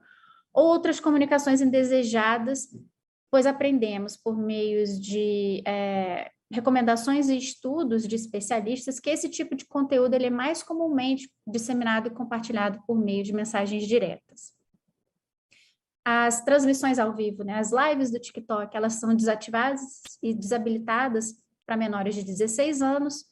ou outras comunicações indesejadas, pois aprendemos por meios de recomendações e estudos de especialistas que esse tipo de conteúdo ele é mais comumente disseminado e compartilhado por meio de mensagens diretas. As transmissões ao vivo, né, as lives do TikTok, elas são desativadas e desabilitadas para menores de 16 anos.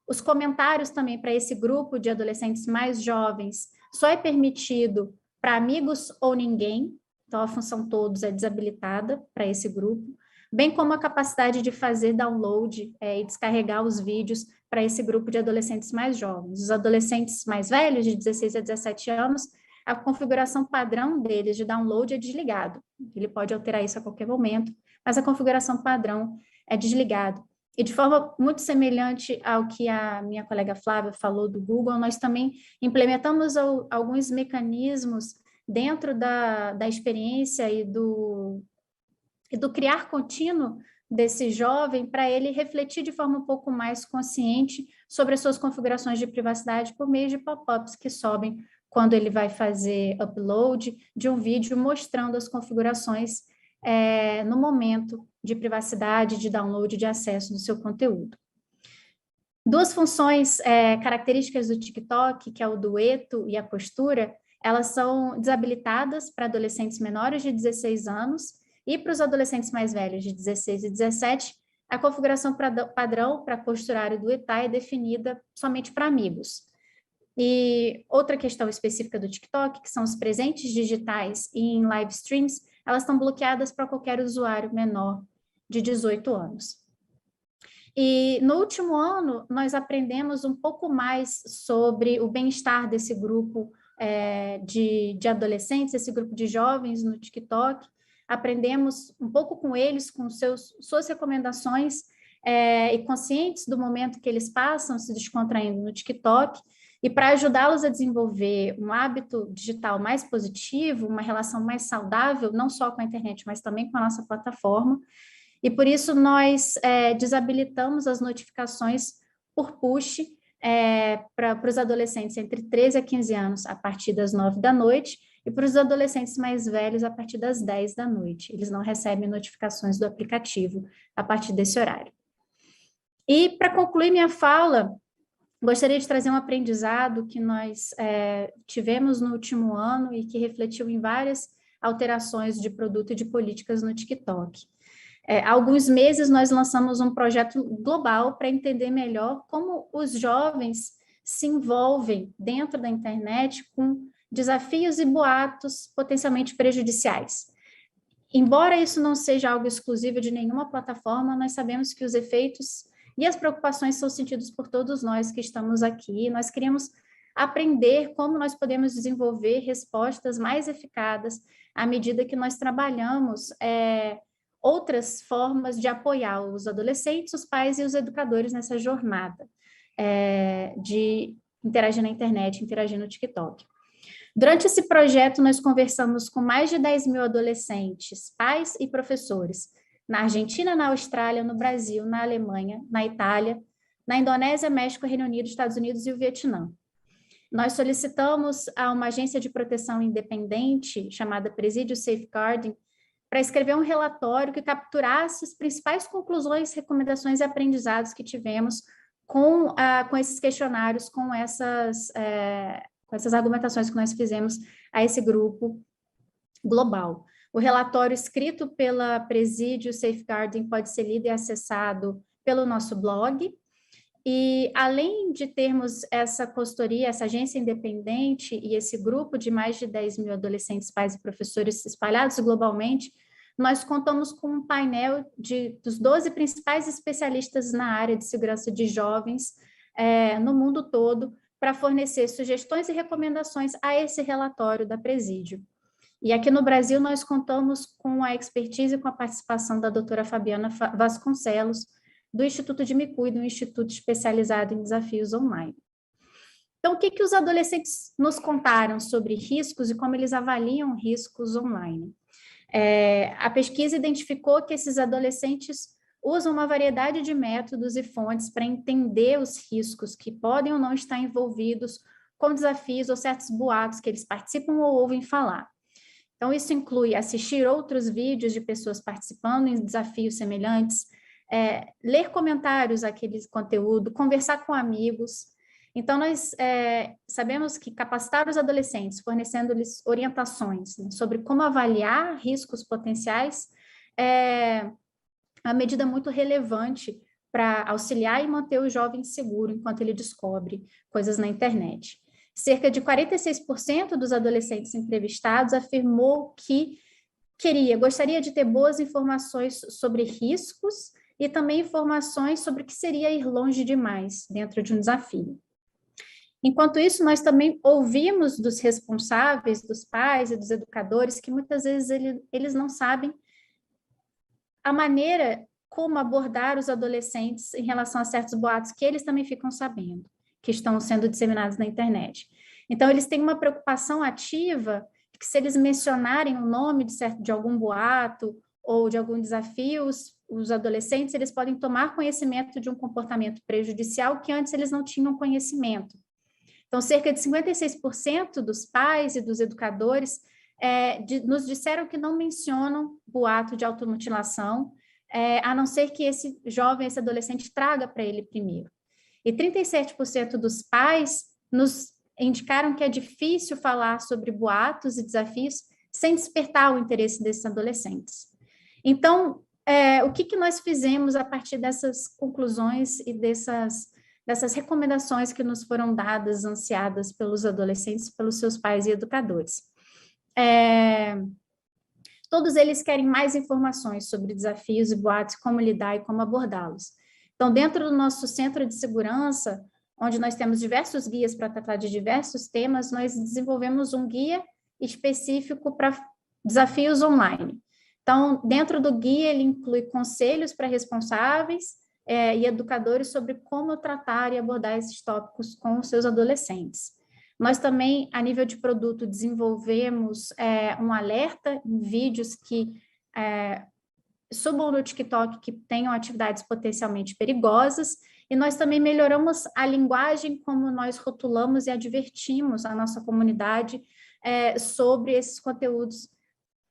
Os comentários também para esse grupo de adolescentes mais jovens só é permitido para amigos ou ninguém, então a função todos é desabilitada para esse grupo, bem como a capacidade de fazer download e descarregar os vídeos para esse grupo de adolescentes mais jovens. Os adolescentes mais velhos, de 16 a 17 anos, a configuração padrão deles de download é desligado. Ele pode alterar isso a qualquer momento, mas a configuração padrão é desligado. E de forma muito semelhante ao que a minha colega Flávia falou do Google, nós também implementamos alguns mecanismos dentro da experiência e do criar contínuo desse jovem para ele refletir de forma um pouco mais consciente sobre as suas configurações de privacidade por meio de pop-ups que sobem quando ele vai fazer upload de um vídeo mostrando as configurações no momento de privacidade, de download, de acesso do seu conteúdo. Duas funções características do TikTok, que é o dueto e a postura, elas são desabilitadas para adolescentes menores de 16 anos e para os adolescentes mais velhos de 16 e 17, a configuração padrão para posturar e duetar é definida somente para amigos. E outra questão específica do TikTok, que são os presentes digitais e em live streams, elas estão bloqueadas para qualquer usuário menor de 18 anos. E no último ano, nós aprendemos um pouco mais sobre o bem-estar desse grupo de adolescentes, esse grupo de jovens no TikTok. Aprendemos um pouco com eles, com suas recomendações, e conscientes do momento que eles passam se descontraindo no TikTok, e para ajudá-los a desenvolver um hábito digital mais positivo, uma relação mais saudável, não só com a internet, mas também com a nossa plataforma. E por isso nós desabilitamos as notificações por push para os adolescentes entre 13 a 15 anos a partir das 9 da noite e para os adolescentes mais velhos a partir das 10 da noite. Eles não recebem notificações do aplicativo a partir desse horário. E para concluir minha fala, gostaria de trazer um aprendizado que nós tivemos no último ano e que refletiu em várias alterações de produto e de políticas no TikTok. Há alguns meses nós lançamos um projeto global para entender melhor como os jovens se envolvem dentro da internet com desafios e boatos potencialmente prejudiciais. Embora isso não seja algo exclusivo de nenhuma plataforma, nós sabemos que os efeitos e as preocupações são sentidos por todos nós que estamos aqui. Nós queríamos aprender como nós podemos desenvolver respostas mais eficazes à medida que nós trabalhamos outras formas de apoiar os adolescentes, os pais e os educadores nessa jornada de interagir na internet, interagir no TikTok. Durante esse projeto, nós conversamos com mais de 10 mil adolescentes, pais e professores, na Argentina, na Austrália, no Brasil, na Alemanha, na Itália, na Indonésia, México, Reino Unido, Estados Unidos e o Vietnã. Nós solicitamos a uma agência de proteção independente, chamada Presídio Safeguarding, para escrever um relatório que capturasse as principais conclusões, recomendações e aprendizados que tivemos com esses questionários, com essas argumentações que nós fizemos a esse grupo global. O relatório escrito pela Presídio Safeguarding pode ser lido e acessado pelo nosso blog. E, além de termos essa consultoria, essa agência independente e esse grupo de mais de 10 mil adolescentes, pais e professores espalhados globalmente, nós contamos com um painel dos 12 principais especialistas na área de segurança de jovens no mundo todo, para fornecer sugestões e recomendações a esse relatório da Presídio. E aqui no Brasil nós contamos com a expertise e com a participação da doutora Fabiana Vasconcelos, do Instituto de Me Cuido, um instituto especializado em desafios online. Então, o que os adolescentes nos contaram sobre riscos e como eles avaliam riscos online? A pesquisa identificou que esses adolescentes usam uma variedade de métodos e fontes para entender os riscos que podem ou não estar envolvidos com desafios ou certos boatos que eles participam ou ouvem falar. Então, isso inclui assistir outros vídeos de pessoas participando em desafios semelhantes, ler comentários daquele conteúdo, conversar com amigos. Então, nós sabemos que capacitar os adolescentes, fornecendo-lhes orientações, né, sobre como avaliar riscos potenciais, é uma medida muito relevante para auxiliar e manter o jovem seguro enquanto ele descobre coisas na internet. Cerca de 46% dos adolescentes entrevistados afirmou que gostaria de ter boas informações sobre riscos e também informações sobre o que seria ir longe demais dentro de um desafio. Enquanto isso, nós também ouvimos dos responsáveis, dos pais e dos educadores, que muitas vezes eles não sabem a maneira como abordar os adolescentes em relação a certos boatos que eles também ficam sabendo, que estão sendo disseminados na internet. Então, eles têm uma preocupação ativa de que se eles mencionarem o nome de algum boato ou de algum desafio, os adolescentes eles podem tomar conhecimento de um comportamento prejudicial que antes eles não tinham conhecimento. Então, cerca de 56% dos pais e dos educadores nos disseram que não mencionam boato de automutilação, a não ser que esse jovem, esse adolescente, traga para ele primeiro. E 37% dos pais nos indicaram que é difícil falar sobre boatos e desafios sem despertar o interesse desses adolescentes. Então, o que nós fizemos a partir dessas conclusões e dessas recomendações que nos foram dadas, ansiadas pelos adolescentes, pelos seus pais e educadores? Todos eles querem mais informações sobre desafios e boatos, como lidar e como abordá-los. Então, dentro do nosso centro de segurança, onde nós temos diversos guias para tratar de diversos temas, nós desenvolvemos um guia específico para desafios online. Então, dentro do guia, ele inclui conselhos para responsáveis e educadores sobre como tratar e abordar esses tópicos com os seus adolescentes. Nós também, a nível de produto, desenvolvemos um alerta em vídeos que subam no TikTok que tenham atividades potencialmente perigosas, e nós também melhoramos a linguagem como nós rotulamos e advertimos a nossa comunidade sobre esses conteúdos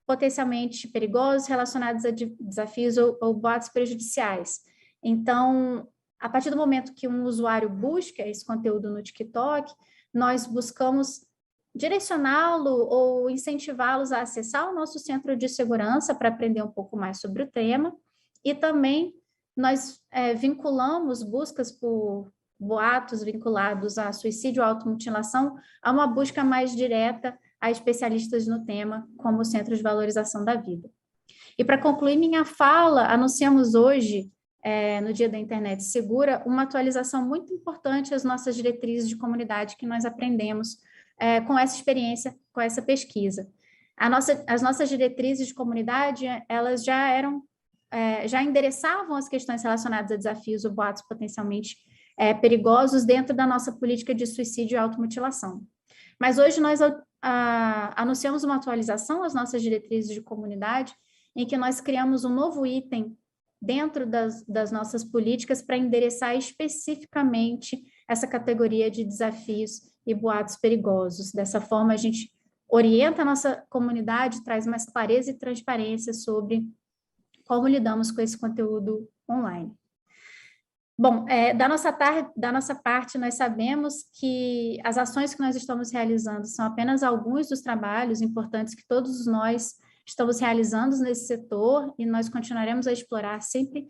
potencialmente perigosos relacionados a desafios ou boatos prejudiciais. Então, a partir do momento que um usuário busca esse conteúdo no TikTok, nós buscamos direcioná-lo ou incentivá-los a acessar o nosso centro de segurança para aprender um pouco mais sobre o tema, e também nós vinculamos buscas por boatos vinculados a suicídio ou automutilação a uma busca mais direta a especialistas no tema, como o Centro de Valorização da Vida. E para concluir minha fala, anunciamos hoje, no Dia da Internet Segura, uma atualização muito importante às nossas diretrizes de comunidade que nós aprendemos com essa experiência, com essa pesquisa. As nossas diretrizes de comunidade, elas já endereçavam as questões relacionadas a desafios ou boatos potencialmente perigosos dentro da nossa política de suicídio e automutilação. Mas hoje nós anunciamos uma atualização às nossas diretrizes de comunidade, em que nós criamos um novo item dentro das nossas políticas para endereçar especificamente essa categoria de desafios e boatos perigosos. Dessa forma, a gente orienta a nossa comunidade, traz mais clareza e transparência sobre como lidamos com esse conteúdo online. Bom, da nossa parte, nós sabemos que as ações que nós estamos realizando são apenas alguns dos trabalhos importantes que todos nós estamos realizando nesse setor, e nós continuaremos a explorar sempre,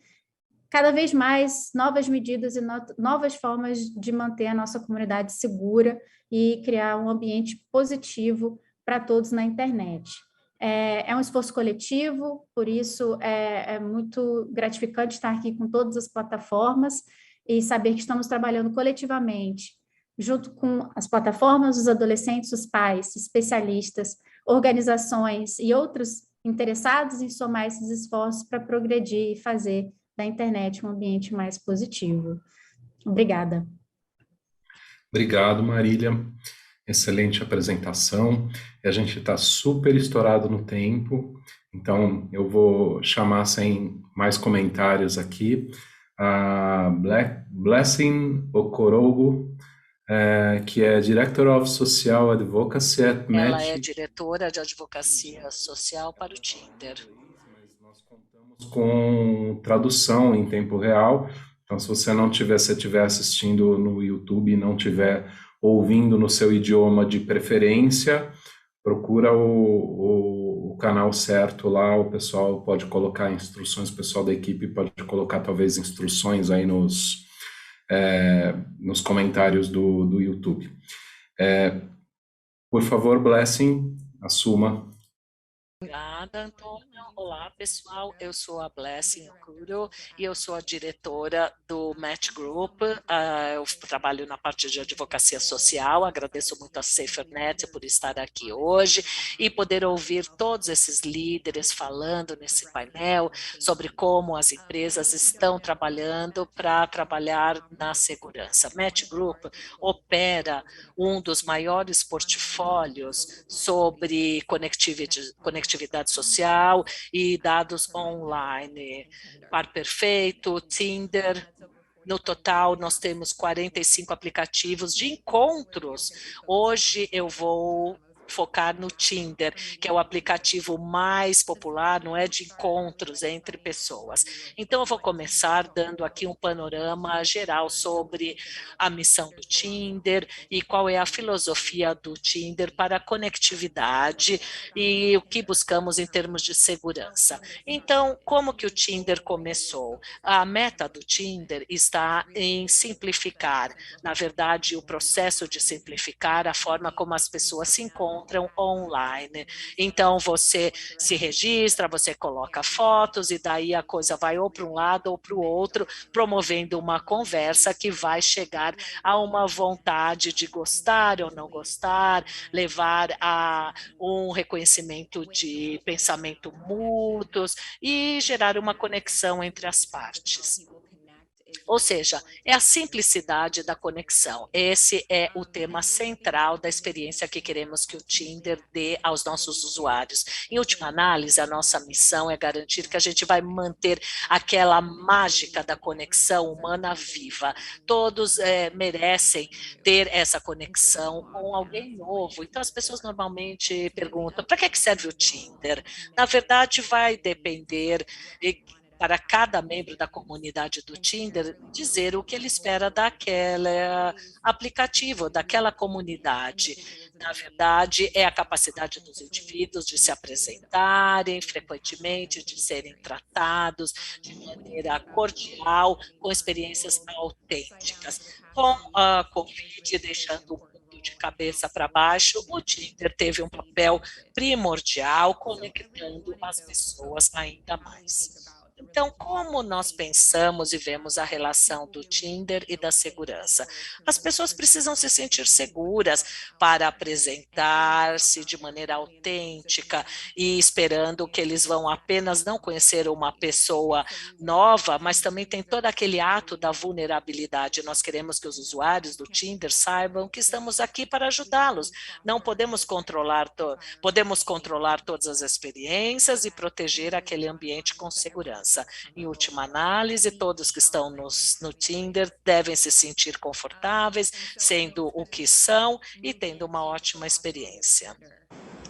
cada vez mais, novas medidas e novas formas de manter a nossa comunidade segura e criar um ambiente positivo para todos na internet. É um esforço coletivo, por isso é muito gratificante estar aqui com todas as plataformas e saber que estamos trabalhando coletivamente, junto com as plataformas, os adolescentes, os pais, especialistas, organizações e outros interessados em somar esses esforços para progredir e fazer da internet um ambiente mais positivo. Obrigada. Obrigado, Marília. Excelente apresentação. A gente está super estourado no tempo, então eu vou chamar sem mais comentários aqui a Blessing Okorogo, que é Director of Social Advocacy at Match. Ela é diretora de advocacia social para o Tinder. Nós contamos com tradução em tempo real, então se você não estiver assistindo no YouTube e não estiver ouvindo no seu idioma de preferência, procura o canal certo lá, o pessoal pode colocar instruções, o pessoal da equipe pode colocar talvez instruções aí nos comentários do YouTube. Por favor, Blessing, assuma. Obrigada, Antônio. Olá, pessoal. Eu sou a Blessing Okuro e eu sou a diretora do Match Group. Eu trabalho na parte de advocacia social. Agradeço muito a SaferNet por estar aqui hoje e poder ouvir todos esses líderes falando nesse painel sobre como as empresas estão trabalhando para trabalhar na segurança. Match Group opera um dos maiores portfólios sobre conectividade social e dados online. Par Perfeito, Tinder. No total, nós temos 45 aplicativos de encontros. Hoje eu vou focar no Tinder, que é o aplicativo mais popular, não é, de encontros entre pessoas. Então, eu vou começar dando aqui um panorama geral sobre a missão do Tinder e qual é a filosofia do Tinder para a conectividade e o que buscamos em termos de segurança. Então, como que o Tinder começou? A meta do Tinder está em simplificar, na verdade, o processo de simplificar a forma como as pessoas se encontram online. Então, você se registra, você coloca fotos e daí a coisa vai ou para um lado ou para o outro, promovendo uma conversa que vai chegar a uma vontade de gostar ou não gostar, levar a um reconhecimento de pensamento mútuos e gerar uma conexão entre as partes. Ou seja, é a simplicidade da conexão. Esse é o tema central da experiência que queremos que o Tinder dê aos nossos usuários. Em última análise, a nossa missão é garantir que a gente vai manter aquela mágica da conexão humana viva. Todos merecem ter essa conexão com alguém novo. Então, as pessoas normalmente perguntam, para que serve o Tinder? Na verdade, vai depender para cada membro da comunidade do Tinder dizer o que ele espera daquele aplicativo, daquela comunidade. Na verdade, é a capacidade dos indivíduos de se apresentarem frequentemente, de serem tratados de maneira cordial, com experiências autênticas. Com a Covid deixando de cabeça para baixo, o Tinder teve um papel primordial conectando as pessoas ainda mais. Então, como nós pensamos e vemos a relação do Tinder e da segurança? As pessoas precisam se sentir seguras para apresentar-se de maneira autêntica e esperando que eles vão apenas não conhecer uma pessoa nova, mas também tem todo aquele ato da vulnerabilidade. Nós queremos que os usuários do Tinder saibam que estamos aqui para ajudá-los. Não podemos controlar, podemos controlar todas as experiências e proteger aquele ambiente com segurança. Em última análise, todos que estão no Tinder devem se sentir confortáveis, sendo o que são e tendo uma ótima experiência.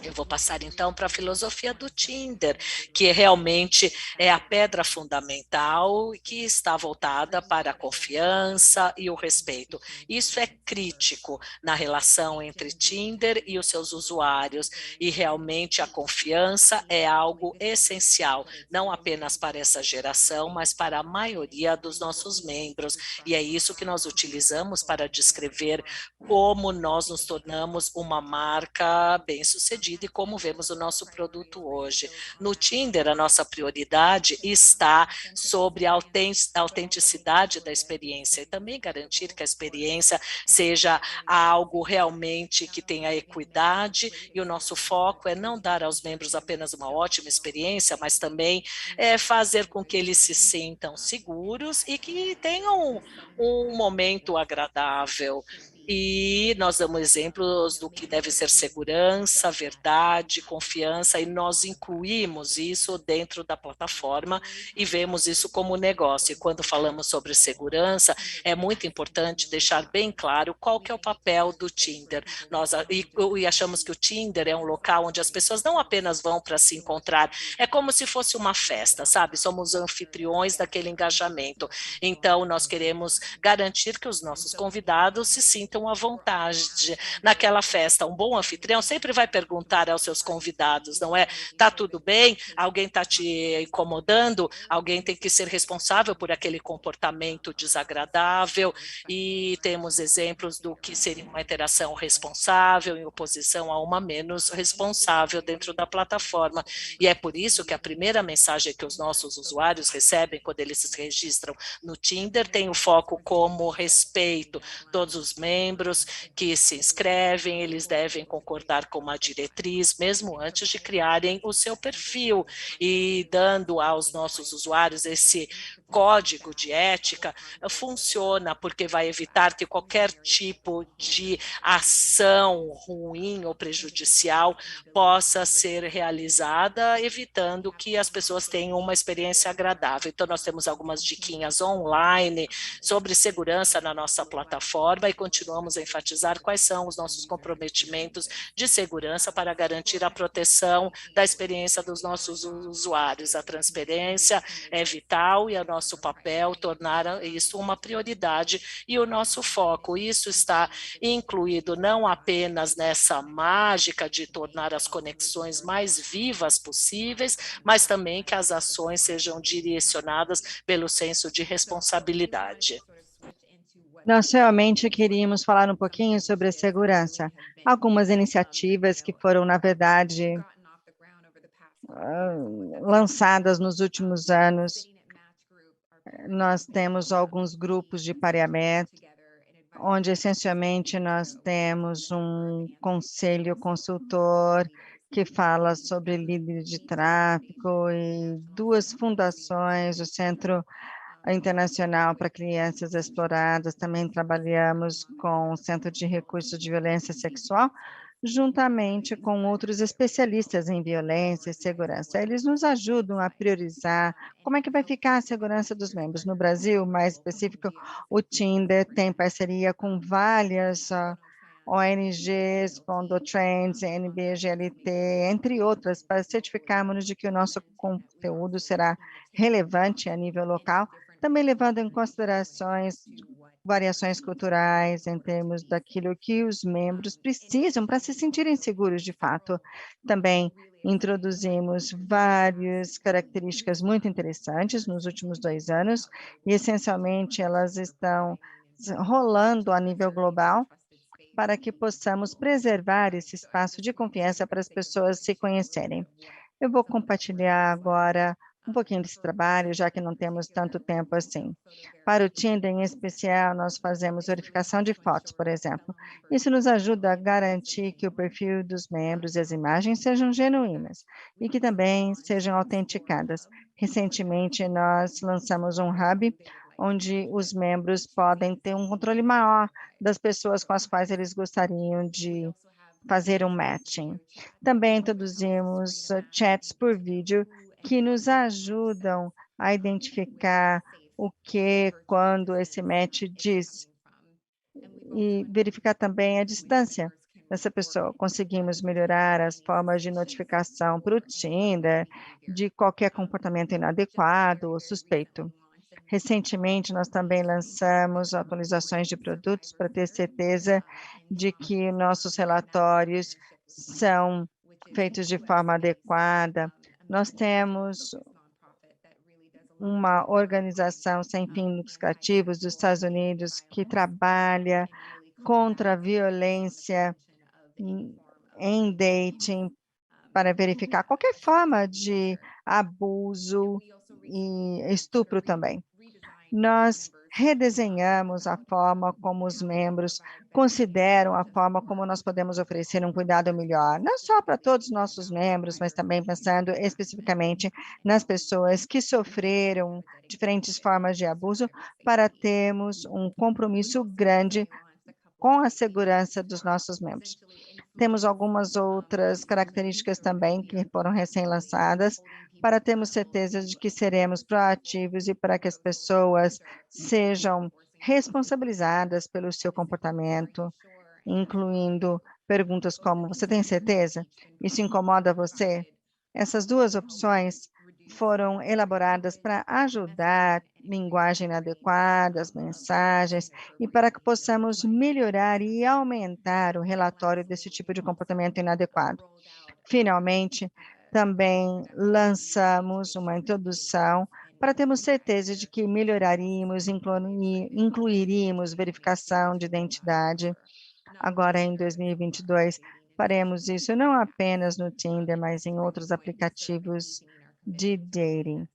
Eu vou passar então para a filosofia do Tinder, que realmente é a pedra fundamental que está voltada para a confiança e o respeito. Isso é crítico na relação entre Tinder e os seus usuários, e realmente a confiança é algo essencial, não apenas para essa geração, mas para a maioria dos nossos membros, e é isso que nós utilizamos para descrever como nós nos tornamos uma marca bem-sucedida e como vemos o nosso produto hoje. No Tinder, a nossa prioridade está sobre a autenticidade da experiência e também garantir que a experiência seja algo realmente que tenha equidade, e o nosso foco é não dar aos membros apenas uma ótima experiência, mas também fazer com que eles se sintam seguros e que tenham um momento agradável. E nós damos exemplos do que deve ser segurança, verdade, confiança, e nós incluímos isso dentro da plataforma e vemos isso como negócio. E quando falamos sobre segurança, é muito importante deixar bem claro qual que é o papel do Tinder. Nós e achamos que o Tinder é um local onde as pessoas não apenas vão para se encontrar, é como se fosse uma festa, sabe? Somos anfitriões daquele engajamento. Então, nós queremos garantir que os nossos convidados se sintam à vontade naquela festa. Um bom anfitrião sempre vai perguntar aos seus convidados, não é? Tá tudo bem? Alguém está te incomodando? Alguém tem que ser responsável por aquele comportamento desagradável, e temos exemplos do que seria uma interação responsável em oposição a uma menos responsável dentro da plataforma. E é por isso que a primeira mensagem que os nossos usuários recebem quando eles se registram no Tinder tem o foco como respeito. Todos os membros que se inscrevem, eles devem concordar com uma diretriz, mesmo antes de criarem o seu perfil, e dando aos nossos usuários esse código de ética funciona, porque vai evitar que qualquer tipo de ação ruim ou prejudicial possa ser realizada, evitando que as pessoas tenham uma experiência agradável. Então, nós temos algumas diquinhas online sobre segurança na nossa plataforma e continuamos a enfatizar quais são os nossos comprometimentos de segurança para garantir a proteção da experiência dos nossos usuários. A transparência é vital e é nosso papel tornar isso uma prioridade e o nosso foco. Isso está incluído não apenas nessa mágica de tornar as conexões mais vivas possíveis, mas também que as ações sejam direcionadas pelo senso de responsabilidade. Nós realmente queríamos falar um pouquinho sobre a segurança. Algumas iniciativas que foram, na verdade, lançadas nos últimos anos. Nós temos alguns grupos de pareamento, onde essencialmente nós temos um conselho consultor que fala sobre líderes de tráfico e duas fundações, o Centro Internacional para Crianças Exploradas, também trabalhamos com o Centro de Recursos de Violência Sexual, juntamente com outros especialistas em violência e segurança. Eles nos ajudam a priorizar como é que vai ficar a segurança dos membros. No Brasil, mais específico, o Tinder tem parceria com várias ONGs, Fundo Trends, NBGLT, entre outras, para certificarmos de que o nosso conteúdo será relevante a nível local, também levando em considerações variações culturais em termos daquilo que os membros precisam para se sentirem seguros de fato. Também introduzimos várias características muito interessantes nos últimos 2 anos, e essencialmente elas estão rolando a nível global para que possamos preservar esse espaço de confiança para as pessoas se conhecerem. Eu vou compartilhar agora um pouquinho desse trabalho, já que não temos tanto tempo assim. Para o Tinder, em especial, nós fazemos verificação de fotos, por exemplo. Isso nos ajuda a garantir que o perfil dos membros e as imagens sejam genuínas e que também sejam autenticadas. Recentemente, nós lançamos um hub onde os membros podem ter um controle maior das pessoas com as quais eles gostariam de fazer um matching. Também introduzimos chats por vídeo que nos ajudam a identificar o que, quando esse match diz, e verificar também a distância dessa pessoa. Conseguimos melhorar as formas de notificação para o Tinder de qualquer comportamento inadequado ou suspeito. Recentemente, nós também lançamos atualizações de produtos para ter certeza de que nossos relatórios são feitos de forma adequada. Nós temos uma organização sem fins lucrativos dos Estados Unidos que trabalha contra a violência em dating para verificar qualquer forma de abuso e estupro também. Nós redesenhamos a forma como os membros consideram a forma como nós podemos oferecer um cuidado melhor, não só para todos os nossos membros, mas também pensando especificamente nas pessoas que sofreram diferentes formas de abuso, para termos um compromisso grande com a segurança dos nossos membros. Temos algumas outras características também que foram recém-lançadas, para termos certeza de que seremos proativos e para que as pessoas sejam responsabilizadas pelo seu comportamento, incluindo perguntas como: você tem certeza? Isso incomoda você? Essas duas opções foram elaboradas para ajudar linguagem adequada, as mensagens, e para que possamos melhorar e aumentar o relatório desse tipo de comportamento inadequado. Finalmente, também lançamos uma introdução para termos certeza de que melhoraríamos, incluiríamos verificação de identidade. Agora, em 2022, faremos isso não apenas no Tinder, mas em outros aplicativos de dating.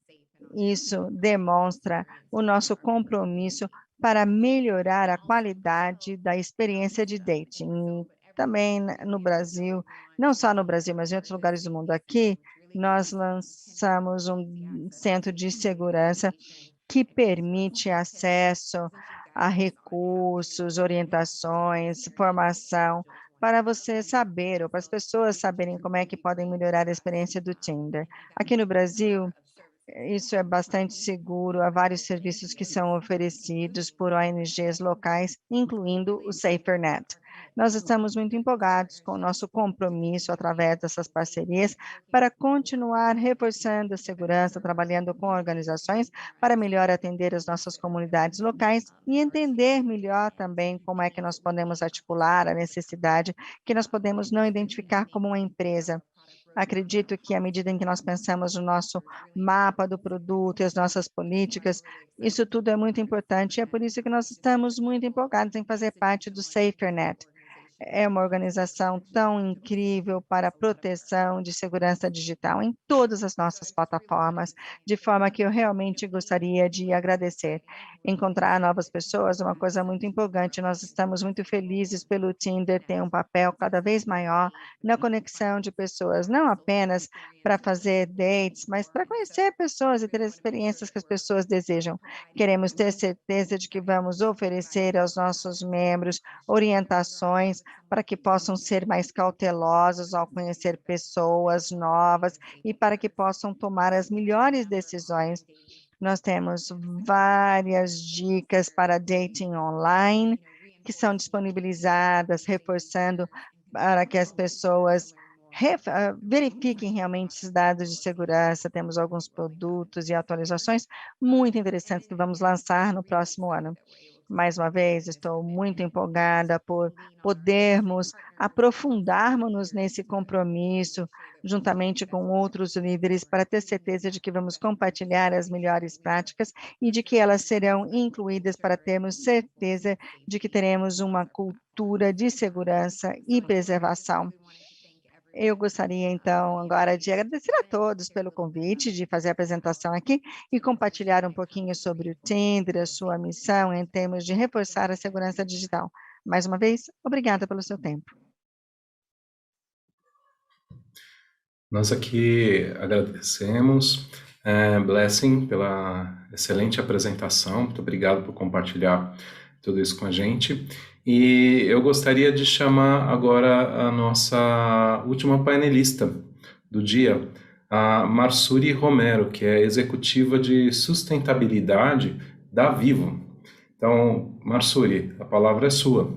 Isso demonstra o nosso compromisso para melhorar a qualidade da experiência de dating. E também no Brasil, não só no Brasil, mas em outros lugares do mundo. Aqui, nós lançamos um centro de segurança que permite acesso a recursos, orientações, formação, para você saber, ou para as pessoas saberem como é que podem melhorar a experiência do Tinder. Aqui no Brasil, isso é bastante seguro, há vários serviços que são oferecidos por ONGs locais, incluindo o SaferNet. Nós estamos muito empolgados com o nosso compromisso através dessas parcerias para continuar reforçando a segurança, trabalhando com organizações para melhor atender as nossas comunidades locais e entender melhor também como é que nós podemos articular a necessidade que nós podemos não identificar como uma empresa. Acredito que, à medida em que nós pensamos no nosso mapa do produto e as nossas políticas, isso tudo é muito importante, e é por isso que nós estamos muito empolgados em fazer parte do SaferNet. É uma organização tão incrível para a proteção de segurança digital em todas as nossas plataformas, de forma que eu realmente gostaria de agradecer. Encontrar novas pessoas é uma coisa muito empolgante. Nós estamos muito felizes pelo Tinder ter um papel cada vez maior na conexão de pessoas, não apenas para fazer dates, mas para conhecer pessoas e ter as experiências que as pessoas desejam. Queremos ter certeza de que vamos oferecer aos nossos membros orientações para que possam ser mais cautelosos ao conhecer pessoas novas e para que possam tomar as melhores decisões. Nós temos várias dicas para dating online que são disponibilizadas, reforçando para que as pessoas verifiquem realmente esses dados de segurança. Temos alguns produtos e atualizações muito interessantes que vamos lançar no próximo ano. Mais uma vez, estou muito empolgada por podermos aprofundarmos nesse compromisso, juntamente com outros líderes, para ter certeza de que vamos compartilhar as melhores práticas e de que elas serão incluídas para termos certeza de que teremos uma cultura de segurança e preservação. Eu gostaria, então, agora de agradecer a todos pelo convite de fazer a apresentação aqui e compartilhar um pouquinho sobre o Tinder, a sua missão em termos de reforçar a segurança digital. Mais uma vez, obrigada pelo seu tempo. Nós aqui agradecemos, Blessing, pela excelente apresentação. Muito obrigado por compartilhar tudo isso com a gente. E eu gostaria de chamar agora a nossa última painelista do dia, a Marsuri Romero, que é executiva de sustentabilidade da Vivo. Então, Marsuri, a palavra é sua.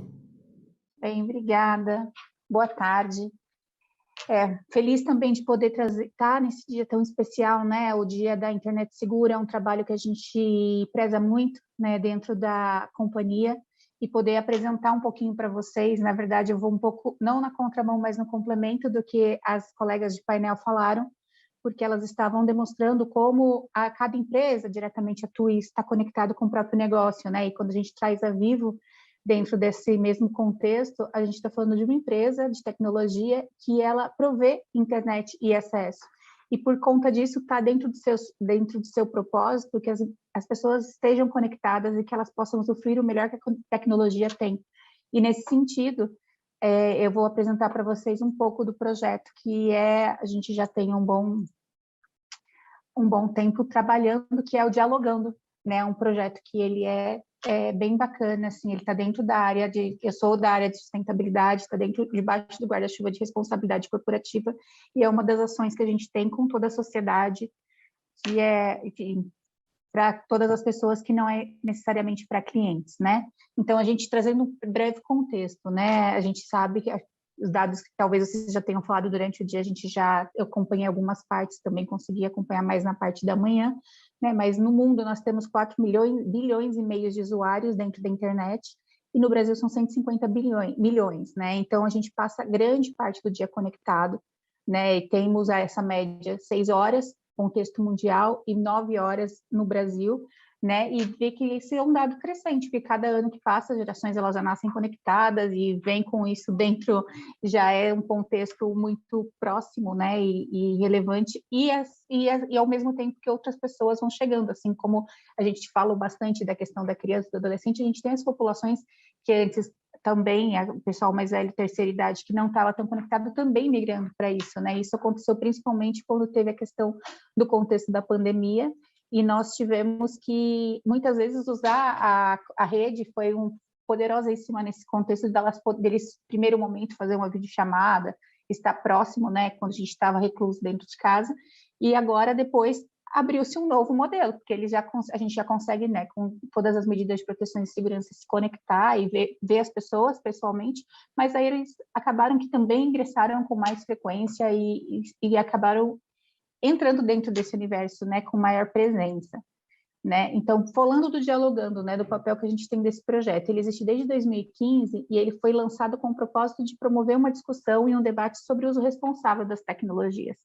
Bem, obrigada. boa tarde. Feliz também de poder estar nesse dia tão especial, né? O Dia da Internet Segura é um trabalho que a gente preza muito, né, dentro da companhia, e poder apresentar um pouquinho para vocês. Na verdade, eu vou um pouco, não na contramão, mas no complemento do que as colegas de painel falaram, porque elas estavam demonstrando como cada empresa, diretamente a TUI, está conectado com o próprio negócio, né? E quando a gente traz a Vivo dentro desse mesmo contexto, a gente está falando de uma empresa de tecnologia que ela provê internet e acesso. E por conta disso está dentro do seu propósito, que as pessoas estejam conectadas e que elas possam usufruir o melhor que a tecnologia tem. E nesse sentido, eu vou apresentar para vocês um pouco do projeto que a gente já tem um bom tempo trabalhando, que é o Dialogando, né? Um projeto que ele é bem bacana, assim, ele está dentro da área eu sou da área de sustentabilidade, está debaixo do guarda-chuva de responsabilidade corporativa, e é uma das ações que a gente tem com toda a sociedade, que enfim, para todas as pessoas, que não é necessariamente para clientes, né? Então, a gente trazendo um breve contexto, né? A gente sabe que os dados que talvez vocês já tenham falado durante o dia, eu acompanhei algumas partes, também consegui acompanhar mais na parte da manhã, né? Mas no mundo nós temos 4 bilhões e meio de usuários dentro da internet, e no Brasil são 150 milhões, né? Então a gente passa grande parte do dia conectado, né? E temos essa média 6 horas, contexto mundial, e 9 horas no Brasil, né? E ver que isso é um dado crescente, porque cada ano que passa, as gerações elas já nascem conectadas e vem com isso dentro, já é um contexto muito próximo, né? E relevante, e ao mesmo tempo que outras pessoas vão chegando, assim como a gente fala bastante da questão da criança e do adolescente, a gente tem as populações que antes também, o pessoal mais velho, terceira idade, que não estava tão conectado, também migrando para isso, né? Isso aconteceu principalmente quando teve a questão do contexto da pandemia, e nós tivemos que, muitas vezes, usar a rede, foi poderosíssima nesse contexto deles, primeiro momento, fazer uma videochamada, estar próximo, né, quando a gente estava recluso dentro de casa, e agora, depois, abriu-se um novo modelo, porque a gente já consegue, né, com todas as medidas de proteção e segurança, se conectar e ver as pessoas pessoalmente, mas aí eles acabaram que também ingressaram com mais frequência e acabaram entrando dentro desse universo, né, com maior presença, né? Então, falando do Dialogando, né, do papel que a gente tem desse projeto, ele existe desde 2015 e ele foi lançado com o propósito de promover uma discussão e um debate sobre o uso responsável das tecnologias,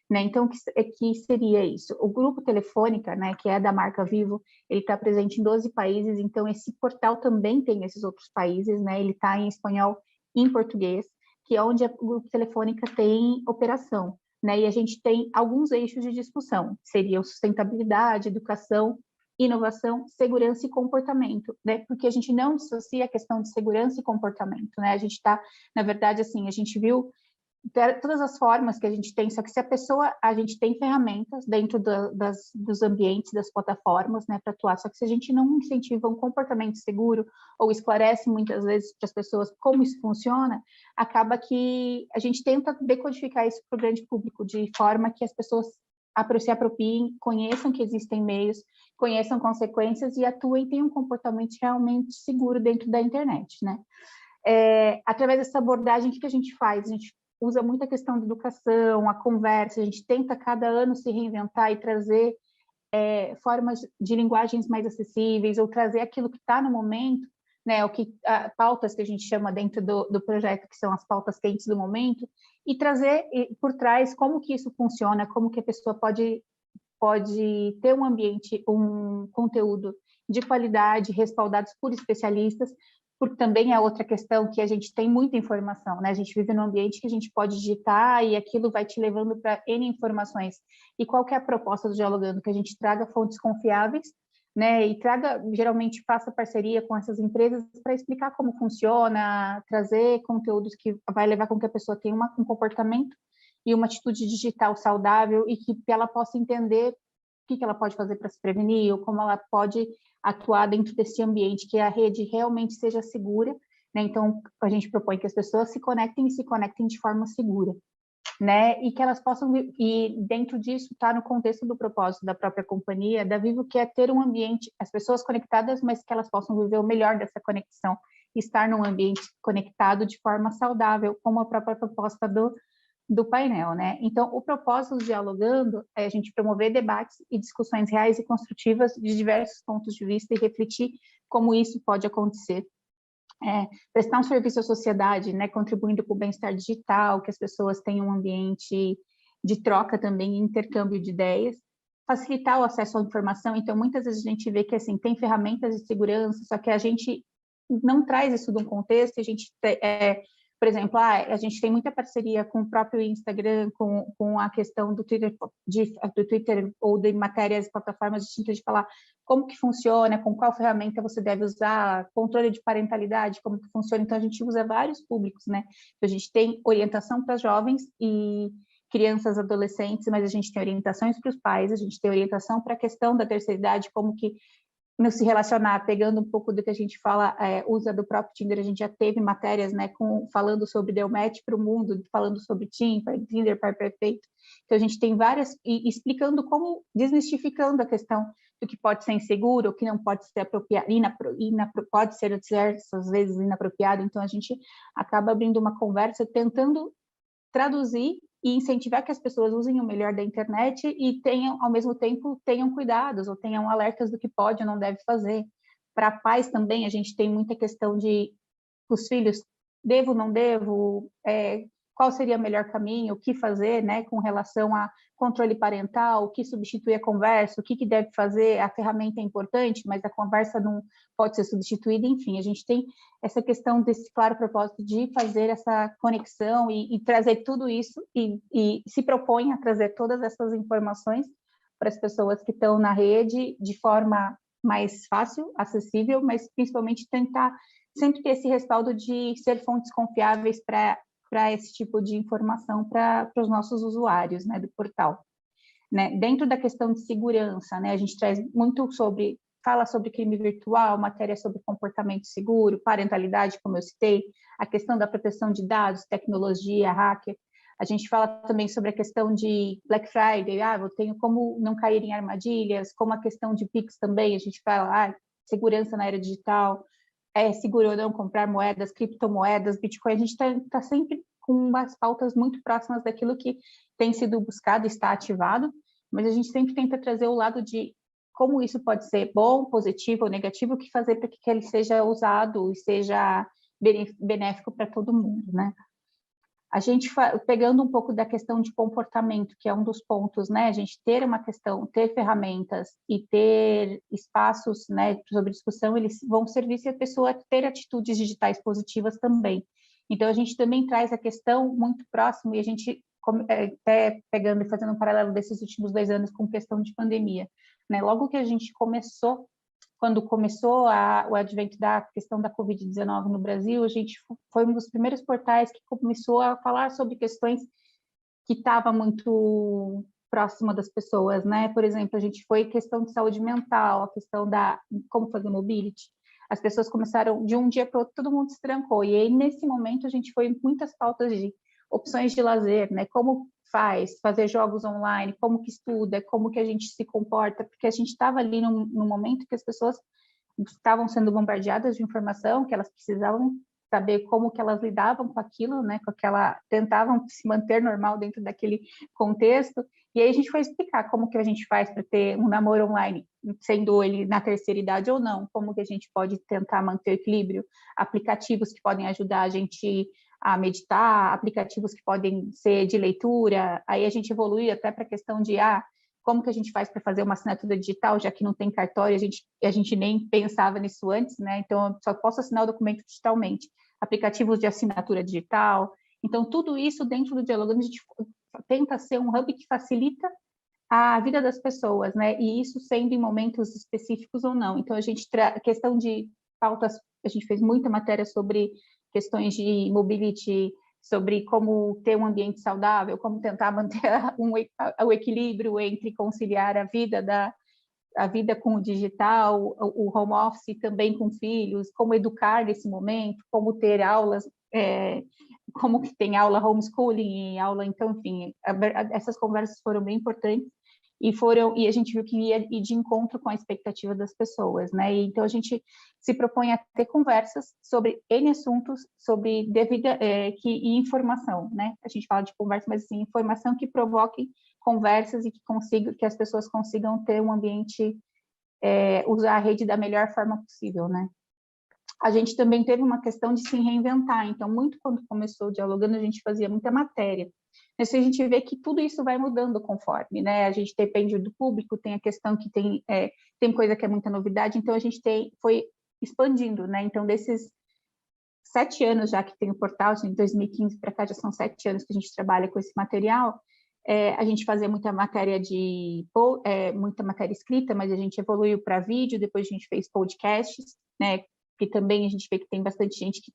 né? Então, que seria isso? O Grupo Telefônica, né, que é da marca Vivo, ele está presente em 12 países, então esse portal também tem esses outros países, né? Ele está em espanhol e em português, que é onde o Grupo Telefônica tem operação, né? E a gente tem alguns eixos de discussão, seriam sustentabilidade, educação, inovação, segurança e comportamento, né? Porque a gente não dissocia a questão de segurança e comportamento, né? A gente está, na verdade, assim, a gente viu todas as formas que a gente tem, só que a gente tem ferramentas dentro dos ambientes, das plataformas, né, para atuar, só que se a gente não incentiva um comportamento seguro, ou esclarece muitas vezes para as pessoas como isso funciona, acaba que a gente tenta decodificar isso para o grande público, de forma que as pessoas se apropiem, conheçam que existem meios, conheçam consequências e atuem e tenham um comportamento realmente seguro dentro da internet, né? Através dessa abordagem, o que a gente faz? A gente usa muito a questão da educação, a conversa, a gente tenta cada ano se reinventar e trazer formas de linguagens mais acessíveis, ou trazer aquilo que está no momento, né, pautas que a gente chama dentro do projeto, que são as pautas quentes do momento, e trazer por trás como que isso funciona, como que a pessoa pode ter um ambiente, um conteúdo de qualidade, respaldados por especialistas, porque também é outra questão que a gente tem muita informação, né? A gente vive num ambiente que a gente pode digitar e aquilo vai te levando para N informações. E qual que é a proposta do Dialogando? Que a gente traga fontes confiáveis, né? E geralmente faça parceria com essas empresas para explicar como funciona, trazer conteúdos que vai levar com que a pessoa tenha um comportamento e uma atitude digital saudável, e que ela possa entender o que ela pode fazer para se prevenir, ou como ela pode atuar dentro desse ambiente, que a rede realmente seja segura, né? Então, a gente propõe que as pessoas se conectem de forma segura, né? E que elas possam, e dentro disso está no contexto do propósito da própria companhia, da Vivo, que é ter um ambiente, as pessoas conectadas, mas que elas possam viver o melhor dessa conexão estar num ambiente conectado de forma saudável, como a própria proposta do painel, né? Então, o propósito do Dialogando é a gente promover debates e discussões reais e construtivas de diversos pontos de vista e refletir como isso pode acontecer. Prestar um serviço à sociedade, né, contribuindo para o bem-estar digital, que as pessoas tenham um ambiente de troca também, intercâmbio de ideias, facilitar o acesso à informação. Então, muitas vezes a gente vê que, assim, tem ferramentas de segurança, só que a gente não traz isso de um contexto, a gente, por exemplo, a gente tem muita parceria com o próprio Instagram, com a questão do Twitter, do Twitter ou de matérias, plataformas distintas, de falar como que funciona, com qual ferramenta você deve usar, controle de parentalidade, como que funciona. Então, a gente usa vários públicos, né? A gente tem orientação para jovens e crianças, adolescentes, mas a gente tem orientações para os pais, a gente tem orientação para a questão da terceira idade, como que não se relacionar, pegando um pouco do que a gente fala, usa do próprio Tinder, a gente já teve matérias, né, falando sobre Deu Match para o mundo, falando sobre Tinder, Par Perfeito. Então, a gente tem várias, e explicando como, desmistificando a questão do que pode ser inseguro, o que não pode ser apropriado, pode ser, às vezes, inapropriado. Então, a gente acaba abrindo uma conversa, tentando traduzir e incentivar que as pessoas usem o melhor da internet e tenham, ao mesmo tempo, tenham cuidados ou tenham alertas do que pode ou não deve fazer. Para pais também, a gente tem muita questão de os filhos, devo, não devo, qual seria o melhor caminho, o que fazer, né, com relação a controle parental, o que substitui a conversa, o que deve fazer, a ferramenta é importante, mas a conversa não pode ser substituída, enfim, a gente tem essa questão desse claro propósito de fazer essa conexão e trazer tudo isso e se propõe a trazer todas essas informações para as pessoas que estão na rede de forma mais fácil, acessível, mas principalmente tentar sempre ter esse respaldo de ser fontes confiáveis para esse tipo de informação para os nossos usuários, né, do portal. Né? Dentro da questão de segurança, né, a gente traz muito fala sobre crime virtual, matéria sobre comportamento seguro, parentalidade, como eu citei, a questão da proteção de dados, tecnologia, hacker. A gente fala também sobre a questão de Black Friday, eu tenho como não cair em armadilhas, como a questão de Pix também, a gente fala, segurança na era digital, seguro ou não comprar moedas, criptomoedas, Bitcoin, a gente está sempre com umas pautas muito próximas daquilo que tem sido buscado, está ativado, mas a gente sempre tenta trazer o lado de como isso pode ser bom, positivo ou negativo, o que fazer para que ele seja usado e seja benéfico para todo mundo, né? A gente, pegando um pouco da questão de comportamento, que é um dos pontos, né? A gente ter uma questão, ter ferramentas e ter espaços, né, sobre discussão, eles vão servir se a pessoa ter atitudes digitais positivas também. Então, a gente também traz a questão muito próximo, e a gente, até pegando e fazendo um paralelo desses últimos 2 anos com questão de pandemia, né? Logo que a gente começou, quando começou o advento da questão da Covid-19 no Brasil, a gente foi um dos primeiros portais que começou a falar sobre questões que estavam muito próxima das pessoas, né? Por exemplo, a gente foi questão de saúde mental, a questão da como fazer mobility. As pessoas começaram, de um dia para o outro, todo mundo se trancou. E aí, nesse momento, a gente foi em muitas pautas de opções de lazer, né? Como fazer jogos online, como que estuda, como que a gente se comporta, porque a gente estava ali num momento que as pessoas estavam sendo bombardeadas de informação, que elas precisavam saber como que elas lidavam com aquilo, né, tentavam se manter normal dentro daquele contexto, e aí a gente foi explicar como que a gente faz para ter um namoro online, sendo ele na terceira idade ou não, como que a gente pode tentar manter o equilíbrio, aplicativos que podem ajudar a gente a meditar, aplicativos que podem ser de leitura, aí a gente evolui até para a questão de, como que a gente faz para fazer uma assinatura digital, já que não tem cartório, a gente nem pensava nisso antes, né? Então, eu só posso assinar o documento digitalmente. Aplicativos de assinatura digital. Então, tudo isso dentro do Dialogando, a gente tenta ser um hub que facilita a vida das pessoas, né? E isso sendo em momentos específicos ou não. Então, a questão de pautas, a gente fez muita matéria sobre questões de mobility, sobre como ter um ambiente saudável, como tentar manter o equilíbrio entre conciliar a vida com o digital, o home office também com filhos, como educar nesse momento, como ter aulas, como que tem aula homeschooling e aula, então, enfim, essas conversas foram bem importantes e a gente viu que ia ir de encontro com a expectativa das pessoas, né? E então a gente se propõe a ter conversas sobre N assuntos, sobre e informação, né? A gente fala de conversa, mas assim, informação que provoque conversas e que as pessoas consigam ter um ambiente, usar a rede da melhor forma possível, né? A gente também teve uma questão de se reinventar, então, muito quando começou o Dialogando, a gente fazia muita matéria. Mas a gente vê que tudo isso vai mudando conforme, né? A gente depende do público, tem a questão que tem coisa que é muita novidade, então a gente foi expandindo, né? Então, desses 7 anos já que tem o portal, de 2015 para cá já são 7 anos que a gente trabalha com esse material, a gente fazia muita matéria escrita, mas a gente evoluiu para vídeo, depois a gente fez podcasts, né? Que também a gente vê que tem bastante gente que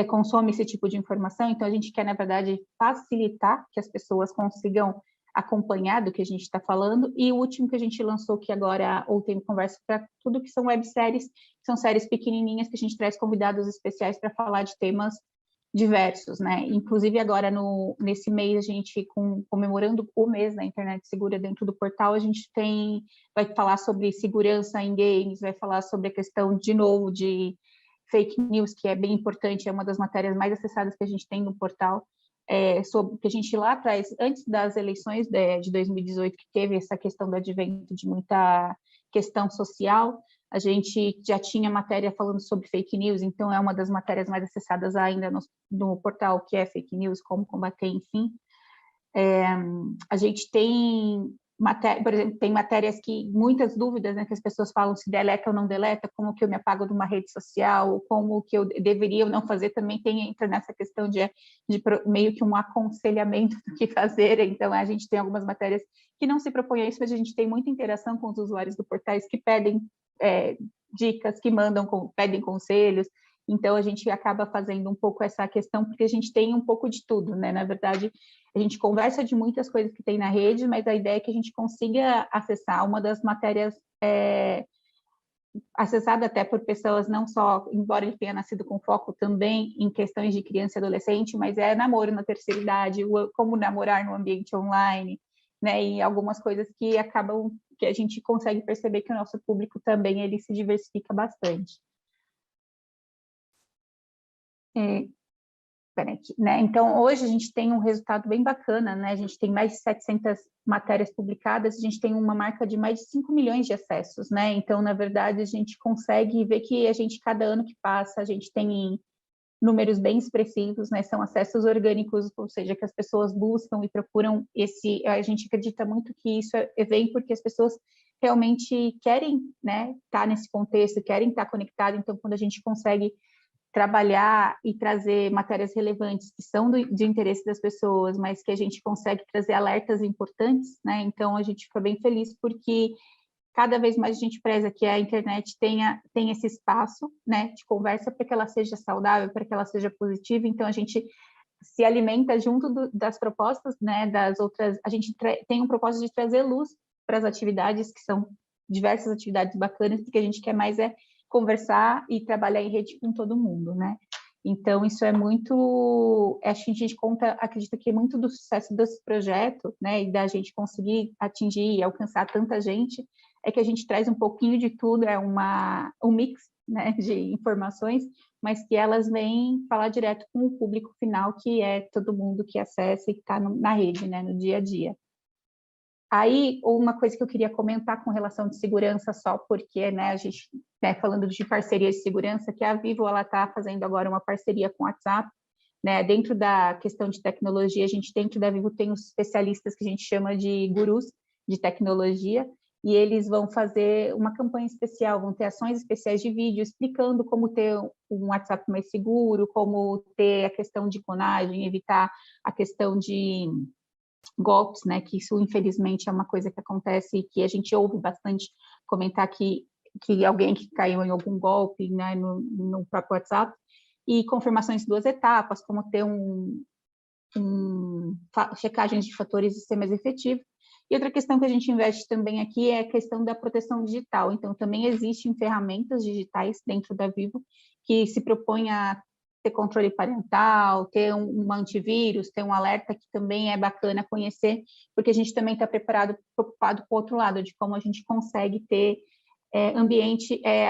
consome esse tipo de informação, então a gente quer, na verdade, facilitar que as pessoas consigam acompanhar do que a gente está falando, e o último que a gente lançou, que agora tem conversa para tudo, que são webséries, são séries pequenininhas que a gente traz convidados especiais para falar de temas diversos, né? Inclusive agora nesse mês a gente comemorando o mês da internet segura dentro do portal, a gente vai falar sobre segurança em games, vai falar sobre a questão de novo de fake news, que é bem importante, é uma das matérias mais acessadas que a gente tem no portal, sobre que a gente lá atrás, antes das eleições de 2018, que teve essa questão do advento de muita questão social, a gente já tinha matéria falando sobre fake news, então é uma das matérias mais acessadas ainda no portal, que é fake news, como combater, enfim. A gente tem, por exemplo, tem matérias que, muitas dúvidas, né, que as pessoas falam se deleta ou não deleta, como que eu me apago de uma rede social, como que eu deveria ou não fazer, também entra nessa questão de meio que um aconselhamento do que fazer, então a gente tem algumas matérias que não se propõem a isso, mas a gente tem muita interação com os usuários do portais que pedem dicas, que pedem conselhos, então a gente acaba fazendo um pouco essa questão, porque a gente tem um pouco de tudo, né? Na verdade, a gente conversa de muitas coisas que tem na rede, mas a ideia é que a gente consiga acessar uma das matérias acessada até por pessoas não só, embora ele tenha nascido com foco também em questões de criança e adolescente, mas namoro na terceira idade, como namorar no ambiente online, né, e algumas coisas que a gente consegue perceber que o nosso público também ele se diversifica bastante. Né? Então, hoje a gente tem um resultado bem bacana, né? A gente tem mais de 700 matérias publicadas, a gente tem uma marca de mais de 5 milhões de acessos, né? Então, na verdade, a gente consegue ver que cada ano que passa, a gente tem números bem expressivos, né? São acessos orgânicos, ou seja, que as pessoas buscam e procuram a gente acredita muito que isso vem porque as pessoas realmente querem, né, estar nesse contexto, querem estar conectadas, então quando a gente consegue trabalhar e trazer matérias relevantes que são de interesse das pessoas, mas que a gente consegue trazer alertas importantes, né? Então a gente fica bem feliz porque cada vez mais a gente preza que a internet tenha esse espaço, né, de conversa para que ela seja saudável, para que ela seja positiva. Então, a gente se alimenta junto das propostas, né, das outras. A gente tem um propósito de trazer luz para as atividades, que são diversas atividades bacanas, porque a gente quer mais conversar e trabalhar em rede com todo mundo, né? Então, isso é muito... Acho que a gente acredita que muito do sucesso desse projeto, né, e da gente conseguir atingir e alcançar tanta gente, é que a gente traz um pouquinho de tudo, um mix, né, de informações, mas que elas vêm falar direto com o público final, que é todo mundo que acessa e que está na rede, né, no dia a dia. Aí, uma coisa que eu queria comentar com relação de segurança, só porque, né, a gente, né, falando de parcerias de segurança, que a Vivo ela está fazendo agora uma parceria com o WhatsApp, né, dentro da questão de tecnologia, a gente dentro da Vivo tem os especialistas que a gente chama de gurus de tecnologia, e eles vão fazer uma campanha especial, vão ter ações especiais de vídeo explicando como ter um WhatsApp mais seguro, como ter a questão de clonagem, evitar a questão de golpes, né, que isso infelizmente é uma coisa que acontece e que a gente ouve bastante comentar que alguém que caiu em algum golpe, né, no próprio WhatsApp, e confirmações de 2 etapas, como ter checagens de fatores e ser mais efetivo. E outra questão que a gente investe também aqui é a questão da proteção digital. Então, também existem ferramentas digitais dentro da Vivo que se propõem a ter controle parental, ter um antivírus, ter um alerta, que também é bacana conhecer, porque a gente também está preocupado com o outro lado, de como a gente consegue ter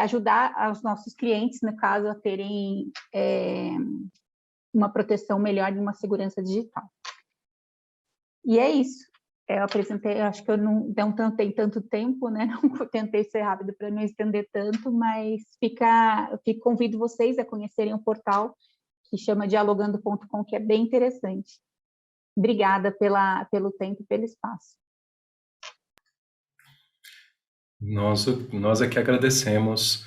ajudar os nossos clientes, no caso, a terem uma proteção melhor e uma segurança digital. E é isso. Eu apresentei, acho que eu não tenho tanto tempo, né? Não tentei ser rápido para não estender tanto, mas convido vocês a conhecerem o portal que chama dialogando.com, que é bem interessante. Obrigada pelo tempo e pelo espaço. Nós é que agradecemos,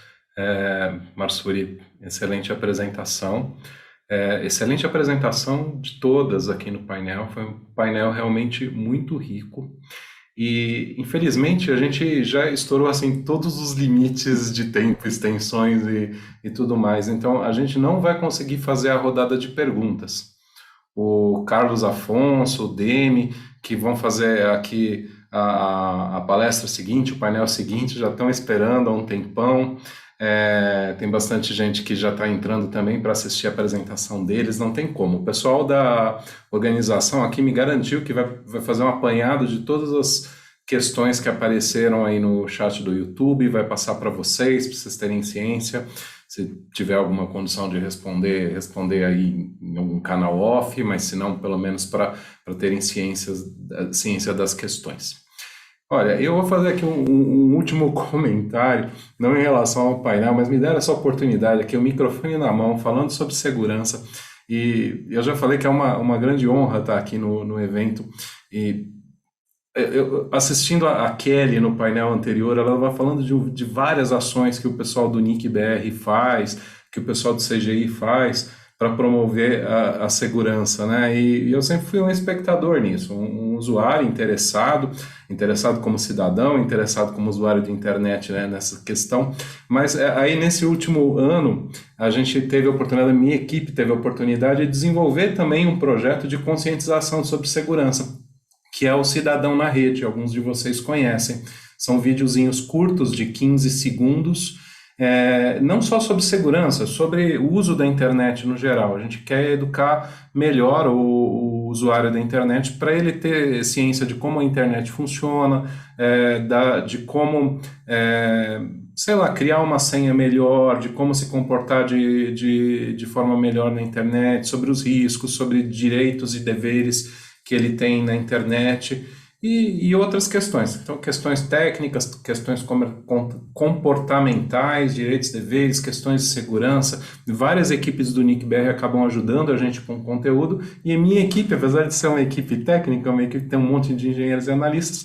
Marsuri, excelente apresentação. Excelente apresentação de todas aqui no painel, foi um painel realmente muito rico. E, infelizmente, a gente já estourou assim, todos os limites de tempo, extensões e tudo mais. Então, a gente não vai conseguir fazer a rodada de perguntas. O Carlos Afonso, o Demi, que vão fazer aqui a palestra seguinte, o painel seguinte, já estão esperando há um tempão. Tem bastante gente que já está entrando também para assistir a apresentação deles, não tem como. O pessoal da organização aqui me garantiu que vai fazer um apanhado de todas as questões que apareceram aí no chat do YouTube, vai passar para vocês terem ciência. Se tiver alguma condição de responder aí em algum canal off, mas se não, pelo menos para terem ciência das questões. Olha, eu vou fazer aqui um último comentário, não em relação ao painel, mas me deram essa oportunidade aqui, o microfone na mão, falando sobre segurança, e eu já falei que é uma grande honra estar aqui no evento, e assistindo a Kelly no painel anterior, ela vai falando de várias ações que o pessoal do NIC-BR faz, que o pessoal do CGI faz, para promover a segurança, né? E eu sempre fui um espectador nisso, um usuário interessado como cidadão, interessado como usuário de internet, né, nessa questão. Mas aí nesse último ano a gente teve a oportunidade, a minha equipe teve a oportunidade de desenvolver também um projeto de conscientização sobre segurança, que é o Cidadão na Rede. Alguns de vocês conhecem. São videozinhos curtos de 15 segundos. Não só sobre segurança, sobre o uso da internet no geral. A gente quer educar melhor o usuário da internet para ele ter ciência de como a internet funciona, de como, criar uma senha melhor, de como se comportar de forma melhor na internet, sobre os riscos, sobre direitos e deveres que ele tem na internet. E outras questões, então questões técnicas, questões comportamentais, direitos, deveres, questões de segurança. Várias equipes do NIC-BR acabam ajudando a gente com conteúdo, e a minha equipe, apesar de ser uma equipe técnica, uma equipe que tem um monte de engenheiros e analistas,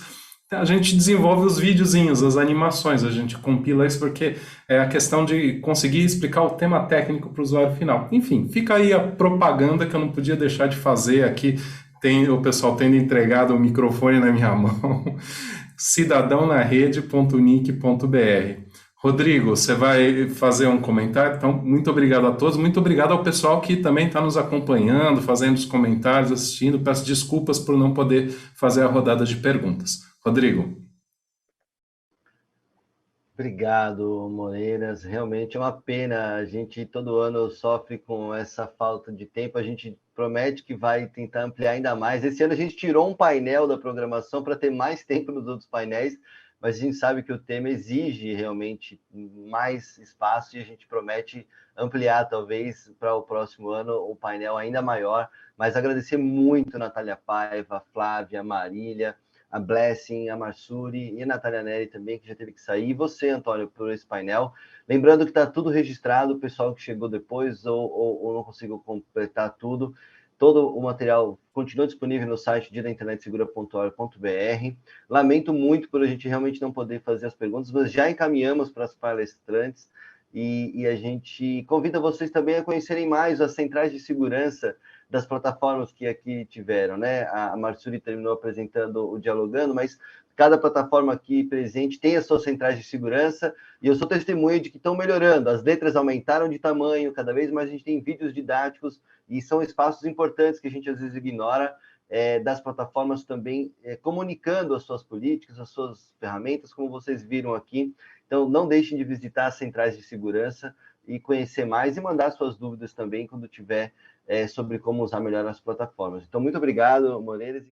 a gente desenvolve os videozinhos, as animações, a gente compila isso porque é a questão de conseguir explicar o tema técnico para o usuário final. Enfim, fica aí a propaganda que eu não podia deixar de fazer aqui. O pessoal tendo entregado o microfone na minha mão, cidadãonarede.nic.br. Rodrigo, você vai fazer um comentário? Então, muito obrigado a todos, muito obrigado ao pessoal que também está nos acompanhando, fazendo os comentários, assistindo. Peço desculpas por não poder fazer a rodada de perguntas. Rodrigo. Obrigado, Moreiras. Realmente é uma pena, a gente todo ano sofre com essa falta de tempo, a gente promete que vai tentar ampliar ainda mais. Esse ano a gente tirou um painel da programação para ter mais tempo nos outros painéis, mas a gente sabe que o tema exige realmente mais espaço e a gente promete ampliar, talvez, para o próximo ano, o painel ainda maior. Mas agradecer muito a Natália Paiva, a Flávia, a Marília, a Blessing, a Marsuri e a Natália Neri também, que já teve que sair, e você, Antônio, por esse painel. Lembrando que está tudo registrado, o pessoal que chegou depois ou não conseguiu completar tudo, todo o material continua disponível no site diainternetsegura.org.br. Lamento muito por a gente realmente não poder fazer as perguntas, mas já encaminhamos para as palestrantes, e a gente convida vocês também a conhecerem mais as centrais de segurança das plataformas que aqui tiveram, né? A Marsuri terminou apresentando o Dialogando, mas cada plataforma aqui presente tem as suas centrais de segurança, e eu sou testemunha de que estão melhorando, as letras aumentaram de tamanho, cada vez mais a gente tem vídeos didáticos, e são espaços importantes que a gente às vezes ignora, das plataformas também comunicando as suas políticas, as suas ferramentas, como vocês viram aqui. Então, não deixem de visitar as centrais de segurança e conhecer mais e mandar suas dúvidas também quando tiver sobre como usar melhor as plataformas. Então, muito obrigado, Moreiras.